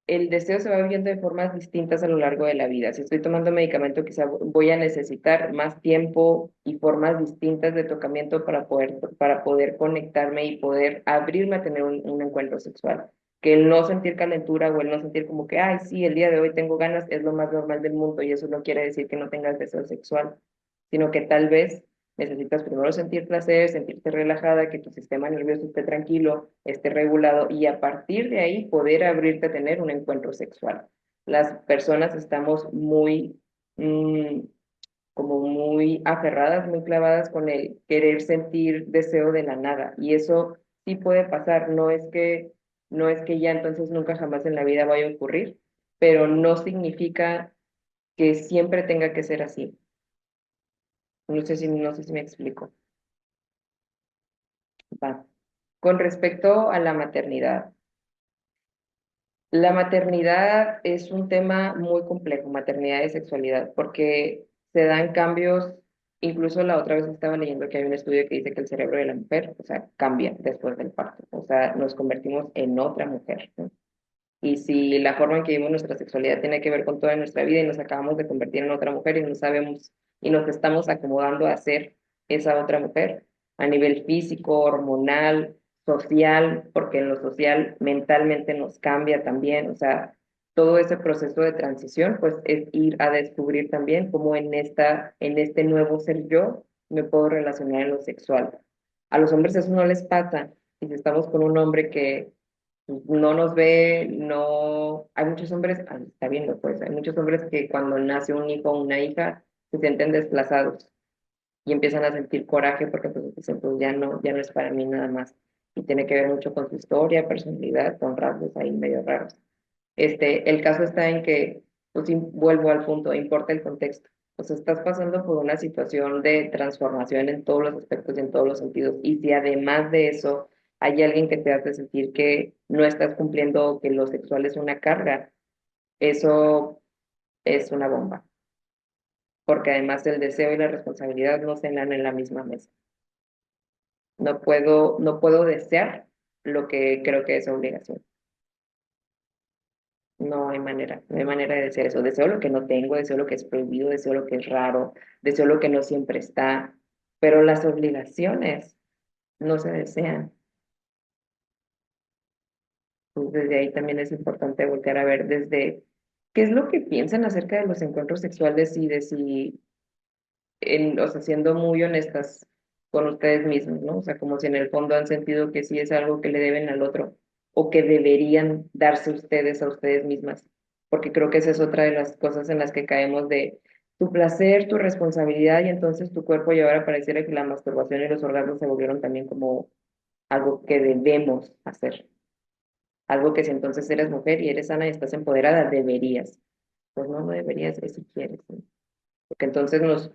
A: el deseo se va viviendo de formas distintas a lo largo de la vida. Si estoy tomando medicamento, quizá voy a necesitar más tiempo y formas distintas de tocamiento para poder conectarme y poder abrirme a tener un encuentro sexual. Que el no sentir calentura o el no sentir como que, ay, sí, el día de hoy tengo ganas, es lo más normal del mundo y eso no quiere decir que no tengas deseo sexual, sino que tal vez necesitas primero sentir placer, sentirte relajada, que tu sistema nervioso esté tranquilo, esté regulado y a partir de ahí poder abrirte a tener un encuentro sexual. Las personas estamos mm, como muy aferradas, muy clavadas con el querer sentir deseo de la nada y eso sí puede pasar, no es que ya entonces nunca jamás en la vida vaya a ocurrir, pero no significa que siempre tenga que ser así. No sé si me explico. Va. Con respecto a la maternidad. La maternidad es un tema muy complejo, maternidad y sexualidad, porque se dan cambios, incluso la otra vez estaba leyendo que hay un estudio que dice que el cerebro de la mujer, o sea, cambia después del parto, o sea, nos convertimos en otra mujer, ¿no? Y si la forma en que vivimos nuestra sexualidad tiene que ver con toda nuestra vida y nos acabamos de convertir en otra mujer y no sabemos y nos estamos acomodando a ser esa otra mujer a nivel físico, hormonal, social, porque en lo social mentalmente nos cambia también, o sea, todo ese proceso de transición pues es ir a descubrir también cómo en este nuevo ser yo me puedo relacionar en lo sexual. A los hombres eso no les pasa, y si estamos con un hombre que no nos ve, no, hay muchos hombres, está viendo pues, hay muchos hombres que cuando nace un hijo o una hija se sienten desplazados y empiezan a sentir coraje porque pues dicen, pues ya no es para mí nada más. Y tiene que ver mucho con su historia, personalidad, con rasgos ahí medio raros. El caso está en que, pues sí, vuelvo al punto, importa el contexto. O sea, estás pasando por una situación de transformación en todos los aspectos y en todos los sentidos. Y si además de eso hay alguien que te hace sentir que no estás cumpliendo o que lo sexual es una carga, eso es una bomba. Porque además el deseo y la responsabilidad no se dan en la misma mesa. No puedo desear lo que creo que es obligación. No hay manera de decir eso. Deseo lo que no tengo, deseo lo que es prohibido, deseo lo que es raro, deseo lo que no siempre está, pero las obligaciones no se desean. Entonces, desde ahí también es importante voltear a ver desde qué es lo que piensan acerca de los encuentros sexuales y de si o sea, siendo muy honestas con ustedes mismos, ¿no? O sea, como si en el fondo han sentido que sí es algo que le deben al otro o que deberían darse ustedes a ustedes mismas, porque creo que esa es otra de las cosas en las que caemos de tu placer, tu responsabilidad y entonces tu cuerpo y ahora pareciera que la masturbación y los orgasmos se volvieron también como algo que debemos hacer, algo que si entonces eres mujer y eres sana y estás empoderada, deberías. Pues no, no deberías, es si quieres, ¿no? Porque entonces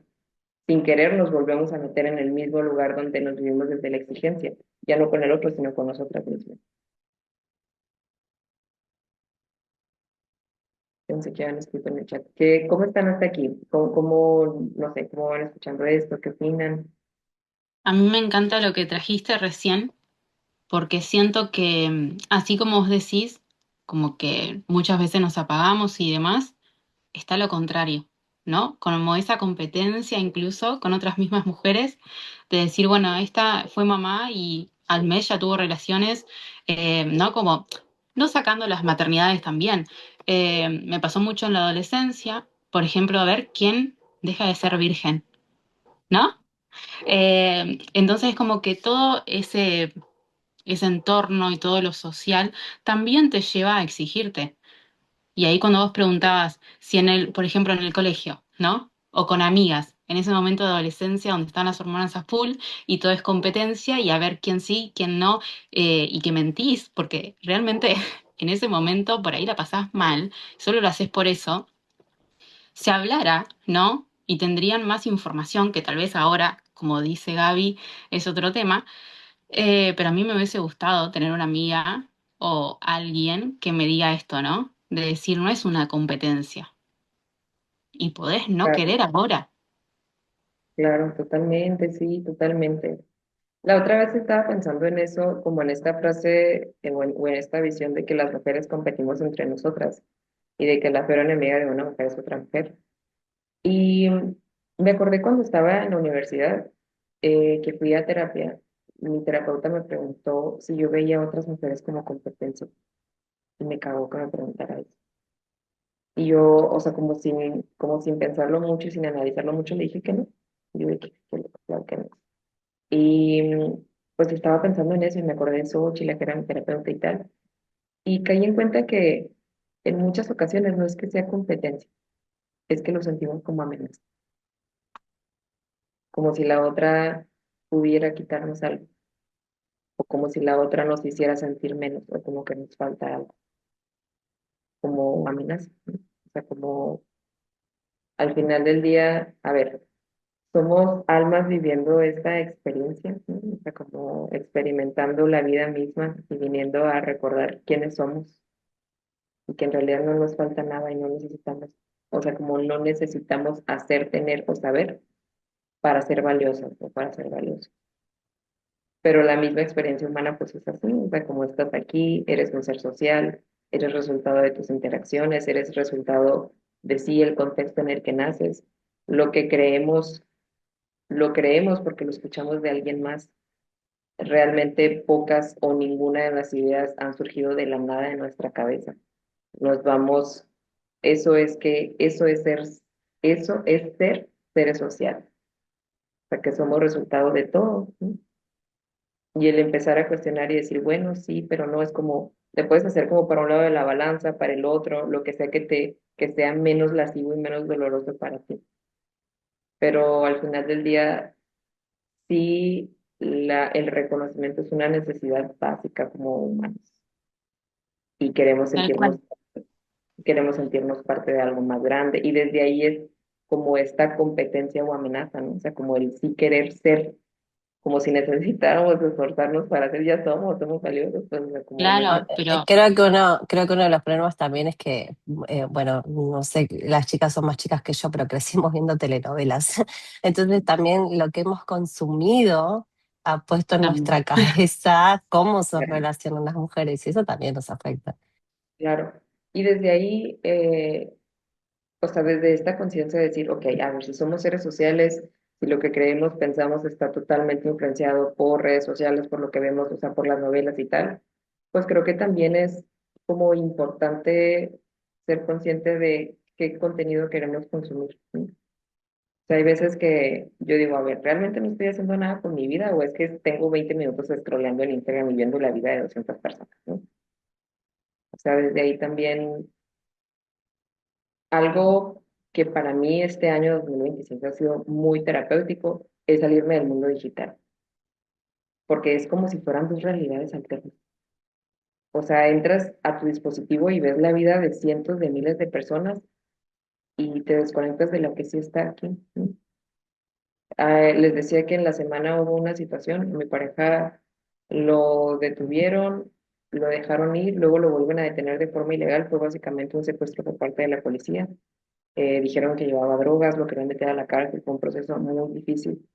A: sin querer nos volvemos a meter en el mismo lugar donde nos vivimos desde la exigencia, ya no con el otro, sino con nosotras mismas. Pensé que habían escrito en el chat. ¿Cómo están hasta aquí? No sé, cómo van escuchando esto? ¿Qué opinan?
B: A mí me encanta lo que trajiste recién, porque siento que, así como vos decís, como que muchas veces nos apagamos y demás, está lo contrario, ¿no? Como esa competencia incluso con otras mismas mujeres, de decir, bueno, esta fue mamá y al mes ya tuvo relaciones, ¿no? Como, no sacando las maternidades también. Me pasó mucho en la adolescencia, por ejemplo, a ver quién deja de ser virgen, ¿no? Entonces, como que todo ese entorno y todo lo social también te lleva a exigirte. Y ahí cuando vos preguntabas si por ejemplo, en el colegio, ¿no? O con amigas, en ese momento de adolescencia donde están las hormonas a full y todo es competencia y a ver quién sí, quién no, y que mentís, porque realmente en ese momento por ahí la pasás mal, solo lo haces por eso, se hablara, ¿no? Y tendrían más información que tal vez ahora, como dice Gaby, es otro tema, pero a mí me hubiese gustado tener una amiga o alguien que me diga esto, ¿no? De decir, no es una competencia y podés no
A: Claro,
B: querer ahora.
A: claro, totalmente, sí, totalmente. La otra vez estaba pensando en eso, como en esta frase o en esta visión de que las mujeres competimos entre nosotras y de que la peor enemiga de una mujer es otra mujer. Y me acordé cuando estaba en la universidad, que fui a terapia, mi terapeuta me preguntó si yo veía a otras mujeres como competencia y me cagó que me preguntara eso. Y yo, o sea, como sin pensarlo mucho y sin analizarlo mucho, le dije que no. Y yo dije, claro que no. Y pues estaba pensando en eso y me acordé de Xochitl, que era mi terapeuta y tal. Y caí en cuenta que en muchas ocasiones no es que sea competencia, es que lo sentimos como amenaza, como si la otra pudiera quitarnos algo, o como si la otra nos hiciera sentir menos, o como que nos falta algo. como amenaza, ¿no? O sea, como al final del día, a ver, somos almas viviendo esta experiencia, ¿no? O sea, como experimentando la vida misma y viniendo a recordar quiénes somos y que en realidad no nos falta nada y no necesitamos, o sea, como no necesitamos hacer, tener o saber para ser valiosas o para ser valiosos. Pero la misma experiencia humana pues es así, o sea, como estás aquí, eres un ser social, eres resultado de tus interacciones, eres resultado de sí el contexto en el que naces, lo que creemos, lo creemos porque lo escuchamos de alguien más. Realmente pocas o ninguna de las ideas han surgido de la nada de nuestra cabeza. Nos vamos, eso es ser, eso es ser seres sociales, o sea, que somos resultado de todo, ¿no? Y el empezar a cuestionar y decir, bueno, sí, pero no, es como, te puedes hacer como para un lado de la balanza, para el otro, lo que sea que sea menos lascivo y menos doloroso para ti. Pero al final del día, sí, el reconocimiento es una necesidad básica como humanos y
B: Tal cual.
A: queremos sentirnos parte de algo más grande y desde ahí es como esta competencia o amenaza, ¿no? O sea, como el sí querer ser, como si necesitáramos esforzarnos para ser, ya somos valiosos, pues, o sea, como
B: Claro, pero
D: Creo que uno de los problemas también es que, bueno, no sé, las chicas son más chicas que yo, pero crecimos viendo telenovelas. Entonces también lo que hemos consumido ha puesto en
B: también.
D: nuestra cabeza cómo se relacionan las mujeres y eso también nos afecta.
A: claro. Y desde ahí, o sea, desde esta conciencia de decir, ok, a ver, si somos seres sociales, si lo que creemos, pensamos está totalmente influenciado por redes sociales, por lo que vemos, o sea, por las novelas y tal, pues creo que también es como importante ser consciente de qué contenido queremos consumir, ¿no? O sea, hay veces que yo digo, a ver, ¿realmente no estoy haciendo nada con mi vida o es que tengo 20 minutos scrolleando en Instagram y viendo la vida de 200 personas, ¿no? O sea, desde ahí también algo que para mí este año 2025 ha sido muy terapéutico es salirme del mundo digital, porque es como si fueran dos realidades alternas. O sea, entras a tu dispositivo y ves la vida de cientos de miles de personas y te desconectas de lo que sí está aquí, ¿no? Les decía que en la semana hubo una situación, mi pareja lo detuvieron, lo dejaron ir, luego lo vuelven a detener de forma ilegal, fue básicamente un secuestro por parte de la policía. Dijeron que llevaba drogas, lo querían meter a la cárcel, fue un proceso muy difícil.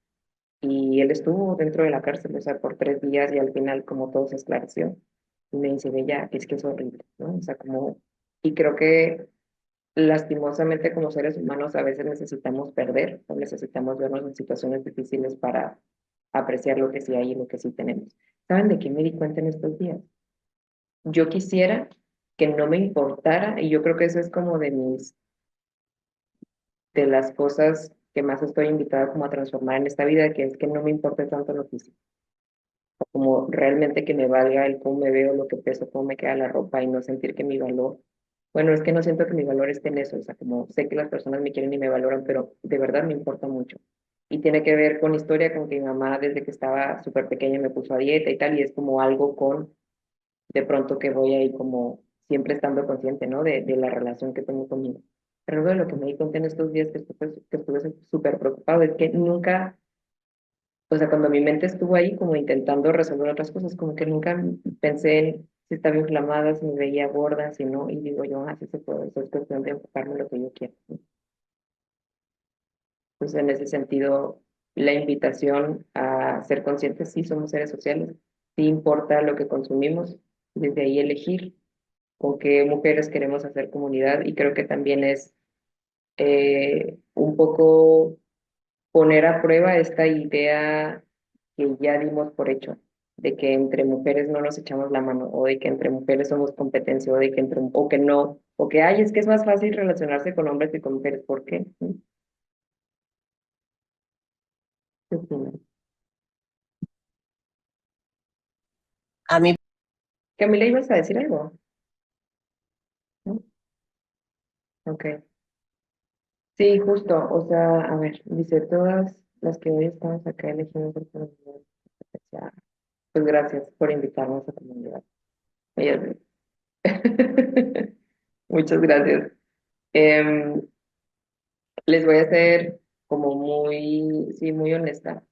A: Y él estuvo dentro de la cárcel, o sea, por 3 días y al final como todo se esclareció. Y me dice, Bella, es que es horrible, ¿no? O sea, como, y creo que lastimosamente como seres humanos a veces necesitamos perder o necesitamos vernos en situaciones difíciles para apreciar lo que sí hay y lo que sí tenemos. ¿Saben de qué me di cuenta en estos días? Yo quisiera que no me importara, y yo creo que eso es como de las cosas que más estoy invitada como a transformar en esta vida, que es que no me importe tanto lo físico, como realmente que me valga el cómo me veo, lo que peso, cómo me queda la ropa y no sentir que mi valor, bueno, es que no siento que mi valor esté en eso, o sea, como sé que las personas me quieren y me valoran, pero de verdad me importa mucho. Y tiene que ver con historia, con que mi mamá desde que estaba súper pequeña me puso a dieta y tal, y es como algo con, de pronto que voy ahí como siempre estando consciente, ¿no? De la relación que tengo conmigo. Pero luego de lo que me di cuenta en estos días que estuve súper preocupado es que nunca, o sea, cuando mi mente estuvo ahí como intentando resolver otras cosas, como que nunca pensé en si estaba inflamada, si me veía gorda, si no, y digo yo, así se puede, eso es cuestión de enfocarme en lo que yo quiero, ¿no? Entonces, en ese sentido, la invitación a ser conscientes, sí somos seres sociales, sí importa lo que consumimos, desde ahí elegir con qué mujeres queremos hacer comunidad y creo que también es un poco poner a prueba esta idea que ya dimos por hecho, de que entre mujeres no nos echamos la mano, o de que entre mujeres somos competencia, o de que entre, o que no, o que ay, es que es más fácil relacionarse con hombres que con mujeres, ¿por qué? ¿Qué opinan?
D: A mí,
A: Camila, ¿ibas a decir algo? ¿No? Ok. Sí, justo, o sea, a ver, dice, todas las que hoy estamos acá elegiendo por comunidad, pues gracias por invitarnos a comunidad. Ellas- Muchas gracias. Em, Les voy a ser como sí, muy honesta.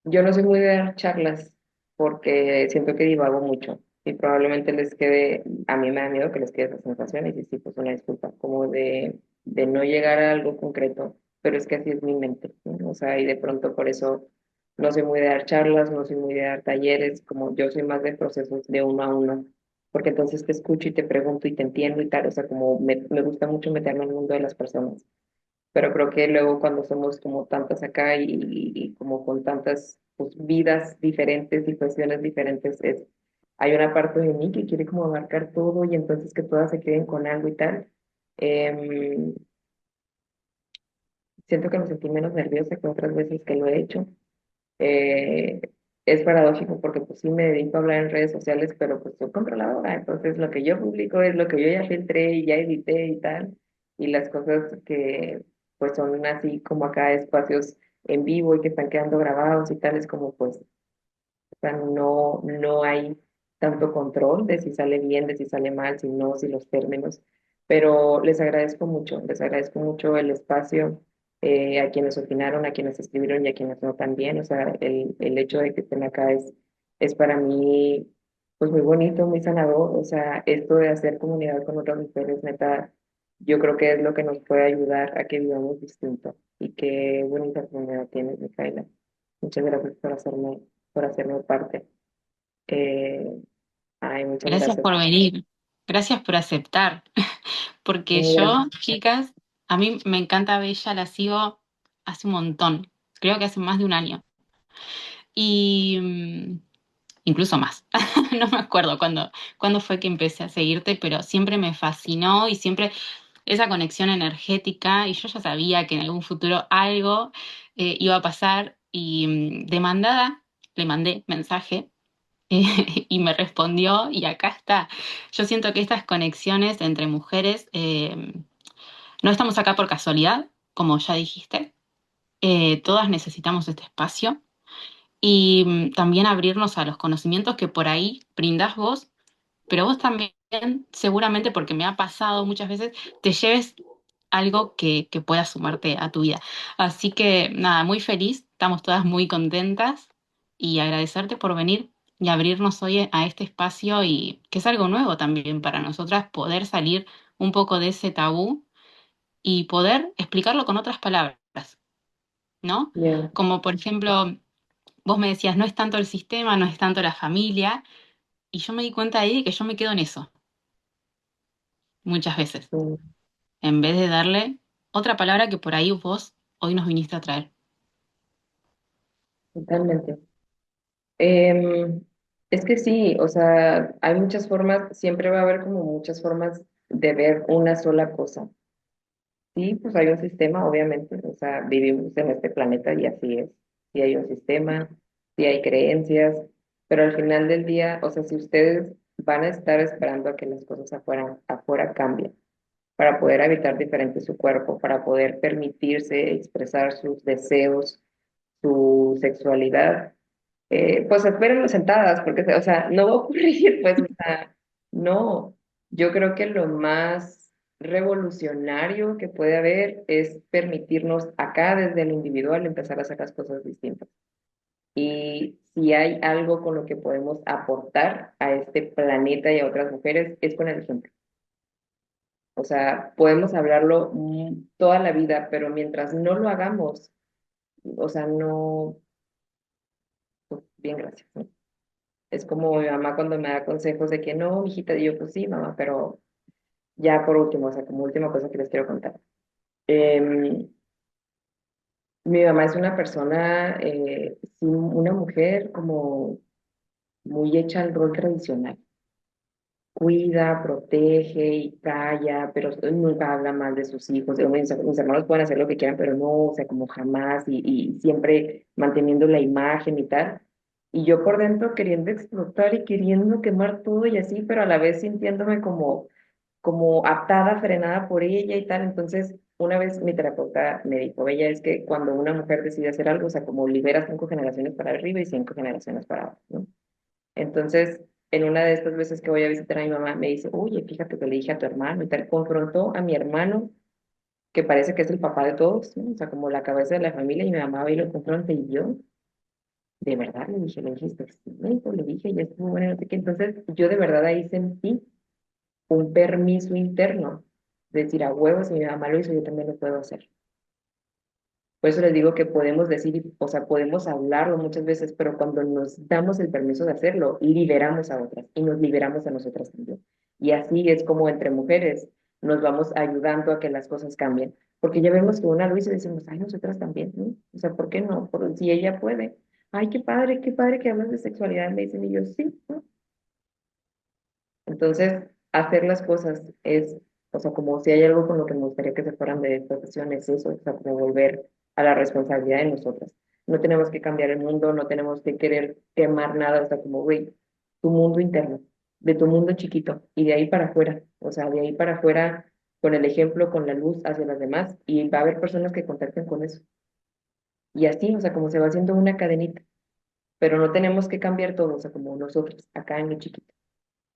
A: Yo no soy muy de dar charlas porque siento que divago mucho y probablemente les quede, a mí me da miedo que les quede esa sensación y sí, pues una disculpa, como de no llegar a algo concreto, pero es que así es mi mente, ¿no? O sea, y de pronto por eso no soy muy de dar charlas, no soy muy de dar talleres, como yo soy más de procesos de uno a uno, porque entonces te escucho y te pregunto y te entiendo y tal, o sea, como me gusta mucho meterme en el mundo de las personas, pero creo que luego cuando somos como tantas acá y como con tantas pues, vidas diferentes y cuestiones diferentes, hay una parte de mí que quiere como abarcar todo y entonces que todas se queden con algo y tal. Em, Siento que me sentí menos nerviosa que otras veces que lo he hecho. Eh, es paradójico porque pues sí me dedico a hablar en redes sociales, pero pues soy controladora, entonces lo que yo publico es lo que yo ya filtré y ya edité y tal, y las cosas que pues son así como acá espacios en vivo y que están quedando grabados y tal, es como pues o sea, no hay tanto control de si sale bien, de si sale mal, si no, si los términos, pero les agradezco mucho el espacio, a quienes opinaron, a quienes escribieron y a quienes no también, o sea, el hecho de que estén acá es para mí pues muy bonito, muy sanador, o sea, esto de hacer comunidad con otras mujeres, neta, yo creo que es lo que nos puede ayudar a que vivamos distinto y qué bonita comunidad tienes, Micaela. Muchas gracias por hacerme parte. Eh, Ay, muchas
B: Gracias
A: gracias.
B: por venir, gracias por aceptar, porque yo,
A: Gracias.
B: chicas, a mí me encanta Bella, la sigo hace un montón, creo que hace más de un año, y incluso más, no me acuerdo cuándo fue que empecé a seguirte, pero siempre me fascinó y siempre esa conexión energética, y yo ya sabía que en algún futuro algo iba a pasar, y de mandada le mandé mensaje y me respondió y acá está. Yo siento que estas conexiones entre mujeres, no estamos acá por casualidad, como ya dijiste, todas necesitamos este espacio y también abrirnos a los conocimientos que por ahí brindás vos, pero vos también, seguramente porque me ha pasado muchas veces, te lleves algo que pueda sumarte a tu vida. Así que nada, muy feliz, estamos todas muy contentas y agradecerte por venir y abrirnos hoy a este espacio y que es algo nuevo también para nosotras, poder salir un poco de ese tabú y poder explicarlo con otras palabras, ¿no?
A: Ya,
B: Como por ejemplo, vos me decías, no es tanto el sistema, no es tanto la familia, y yo me di cuenta ahí de que yo me quedo en eso muchas veces,
A: sí,
B: en vez de darle otra palabra que por ahí vos hoy nos viniste a traer.
A: totalmente. Em, es que sí, o sea, hay muchas formas, siempre va a haber como muchas formas de ver una sola cosa. Sí, pues hay un sistema, obviamente, o sea, vivimos en este planeta y así es. Sí hay un sistema, sí hay creencias, pero al final del día, o sea, si ustedes van a estar esperando a que las cosas afuera cambien, para poder habitar diferente su cuerpo, para poder permitirse expresar sus deseos, su sexualidad, pues espérenlo sentadas, porque, o sea, no va a ocurrir, pues, o sea, no. Yo creo que lo más revolucionario que puede haber es permitirnos acá desde el individual empezar a hacer las cosas distintas. Y si hay algo con lo que podemos aportar a este planeta y a otras mujeres, es con el ejemplo. O sea, podemos hablarlo toda la vida, pero mientras no lo hagamos, o sea, no, pues, bien, gracias, ¿no? Es como mi mamá cuando me da consejos de que no, mijita, y yo, pues sí, mamá, pero ya por último, o sea, como última cosa que les quiero contar. Em, Mi mamá es una persona, sí, una mujer como muy hecha al rol tradicional. Cuida, protege y calla, pero nunca habla mal de sus hijos. Mis hermanos pueden hacer lo que quieran, pero no, o sea, como jamás y siempre manteniendo la imagen y tal. Y yo por dentro queriendo explotar y queriendo quemar todo y así, pero a la vez sintiéndome como atada, frenada por ella y tal. Entonces, una vez mi terapeuta me dijo, ella es que cuando una mujer decide hacer algo, o sea, como libera 5 generaciones para arriba y 5 generaciones para abajo, ¿no? Entonces, en una de estas veces que voy a visitar a mi mamá, me dice, oye, fíjate que le dije a tu hermano y tal, confrontó a mi hermano, que parece que es el papá de todos, ¿no? O sea, como la cabeza de la familia, y mi mamá va y lo confronta, y yo, de verdad, le dije, le dijiste, sí, me dijo, le dije, ya estuvo bueno, no sé qué. Entonces, yo de verdad ahí sentí un permiso interno, de decir, a huevos, si mi mamá lo hizo, yo también lo puedo hacer. Por eso les digo que podemos decir, o sea, podemos hablarlo muchas veces, pero cuando nos damos el permiso de hacerlo, liberamos a otras y nos liberamos a nosotras también. Y así es como entre mujeres nos vamos ayudando a que las cosas cambien. Porque ya vemos que una lo hizo y decimos, ay, nosotras también, ¿no? O sea, ¿por qué no? Si ella puede. Ay, qué padre que hablas de sexualidad, me dicen, y yo, sí, ¿no? Entonces, hacer las cosas es, o sea, como si hay algo con lo que me gustaría que se fueran de esta sesión, es eso, o sea, como volver a la responsabilidad de nosotras. No tenemos que cambiar el mundo, no tenemos que querer quemar nada, o sea, como, güey, tu mundo interno, de tu mundo chiquito, y de ahí para afuera, o sea, de ahí para afuera, con el ejemplo, con la luz hacia las demás, y va a haber personas que contacten con eso. Y así, o sea, como se va haciendo una cadenita, pero no tenemos que cambiar todo, o sea, como nosotros, acá en lo chiquito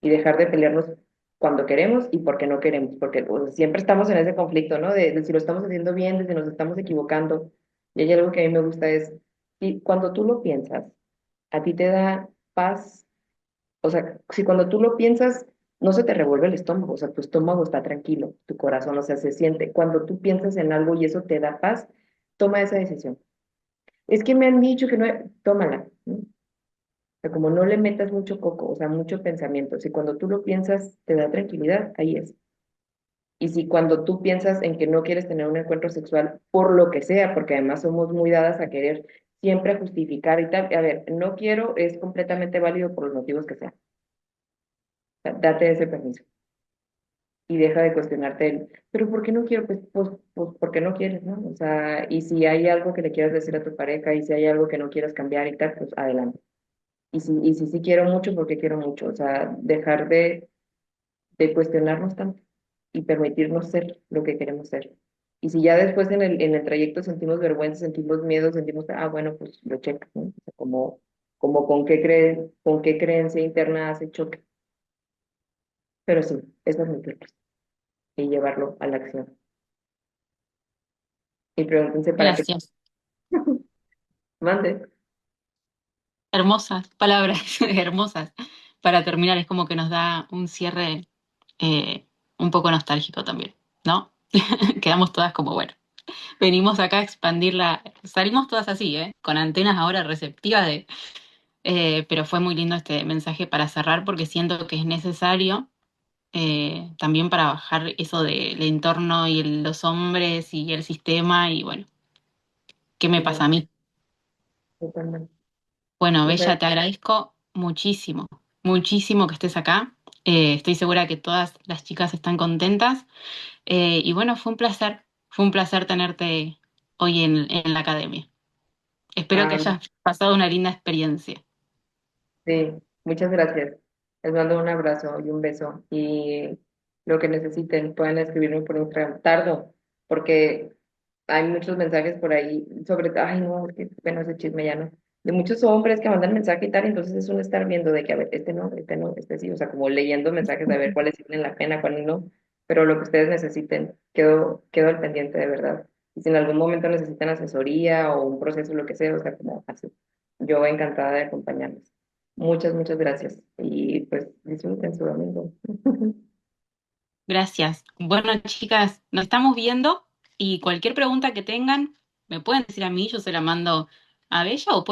A: y dejar de pelearnos cuando queremos y porque no queremos, porque pues, siempre estamos en ese conflicto, ¿no? De si lo estamos haciendo bien, de si nos estamos equivocando. Y hay algo que a mí me gusta es, si cuando tú lo piensas, a ti te da paz, o sea, si cuando tú lo piensas, no se te revuelve el estómago, o sea, tu estómago está tranquilo, tu corazón, o sea, se siente. Cuando tú piensas en algo y eso te da paz, toma esa decisión. Es que me han dicho que no, tómala, ¿no? Sea, como no le metas mucho coco, o sea, mucho pensamiento. Si cuando tú lo piensas te da tranquilidad, ahí es. Y si cuando tú piensas en que no quieres tener un encuentro sexual por lo que sea, porque además somos muy dadas a querer siempre justificar y tal, a ver, no quiero es completamente válido por los motivos que sean. O sea, date ese permiso y deja de cuestionarte el, pero ¿por qué no quiero? Pues porque no quieres, ¿no? O sea, y si hay algo que le quieras decir a tu pareja y si hay algo que no quieras cambiar y tal, pues adelante. Y si sí quiero mucho, porque quiero mucho. O sea, dejar de cuestionarnos tanto y permitirnos ser lo que queremos ser. Y si ya después en el trayecto sentimos vergüenza, sentimos miedo, sentimos, bueno, pues lo checa, ¿no? O sea, como con qué creencia interna hace choque. Pero sí, es admitirlo y llevarlo a la acción. Y pregúntense para qué
B: Gracias.
A: mande.
B: Hermosas palabras, hermosas. Para terminar, es como que nos da un cierre un poco nostálgico también, ¿no? Quedamos todas como, bueno, venimos acá a expandir salimos todas así, ¿eh? Con antenas ahora receptivas pero fue muy lindo este mensaje para cerrar porque siento que es necesario también para bajar eso del entorno y los hombres y el sistema y bueno, ¿qué me pasa a
A: Totalmente,
B: mí?
A: totalmente.
B: Bueno,
A: Muchas
B: Bella, te agradezco muchísimo, muchísimo que estés acá. Estoy segura que todas las chicas están contentas. Y bueno, fue un placer tenerte hoy en la academia. Espero que
A: gracias.
B: hayas pasado una linda experiencia.
A: Sí, muchas gracias. Les mando un abrazo y un beso. Y lo que necesiten, pueden escribirme por Instagram. Tardo, porque hay muchos mensajes por ahí, sobre todo, ay no, es que, bueno, ese chisme ya no. De muchos hombres que mandan mensaje y tal, entonces es uno estar viendo de que, a ver, este no, este sí, o sea, como leyendo mensajes a ver cuáles tienen la pena, cuáles no. Pero lo que ustedes necesiten, quedo al pendiente de verdad. Y si en algún momento necesitan asesoría o un proceso, lo que sea, o sea, como así. Yo encantada de acompañarlos. Muchas gracias. Y pues disfruten su domingo.
B: Gracias. Bueno, chicas, nos estamos viendo y cualquier pregunta que tengan, me pueden decir a mí, yo se la mando a Bella o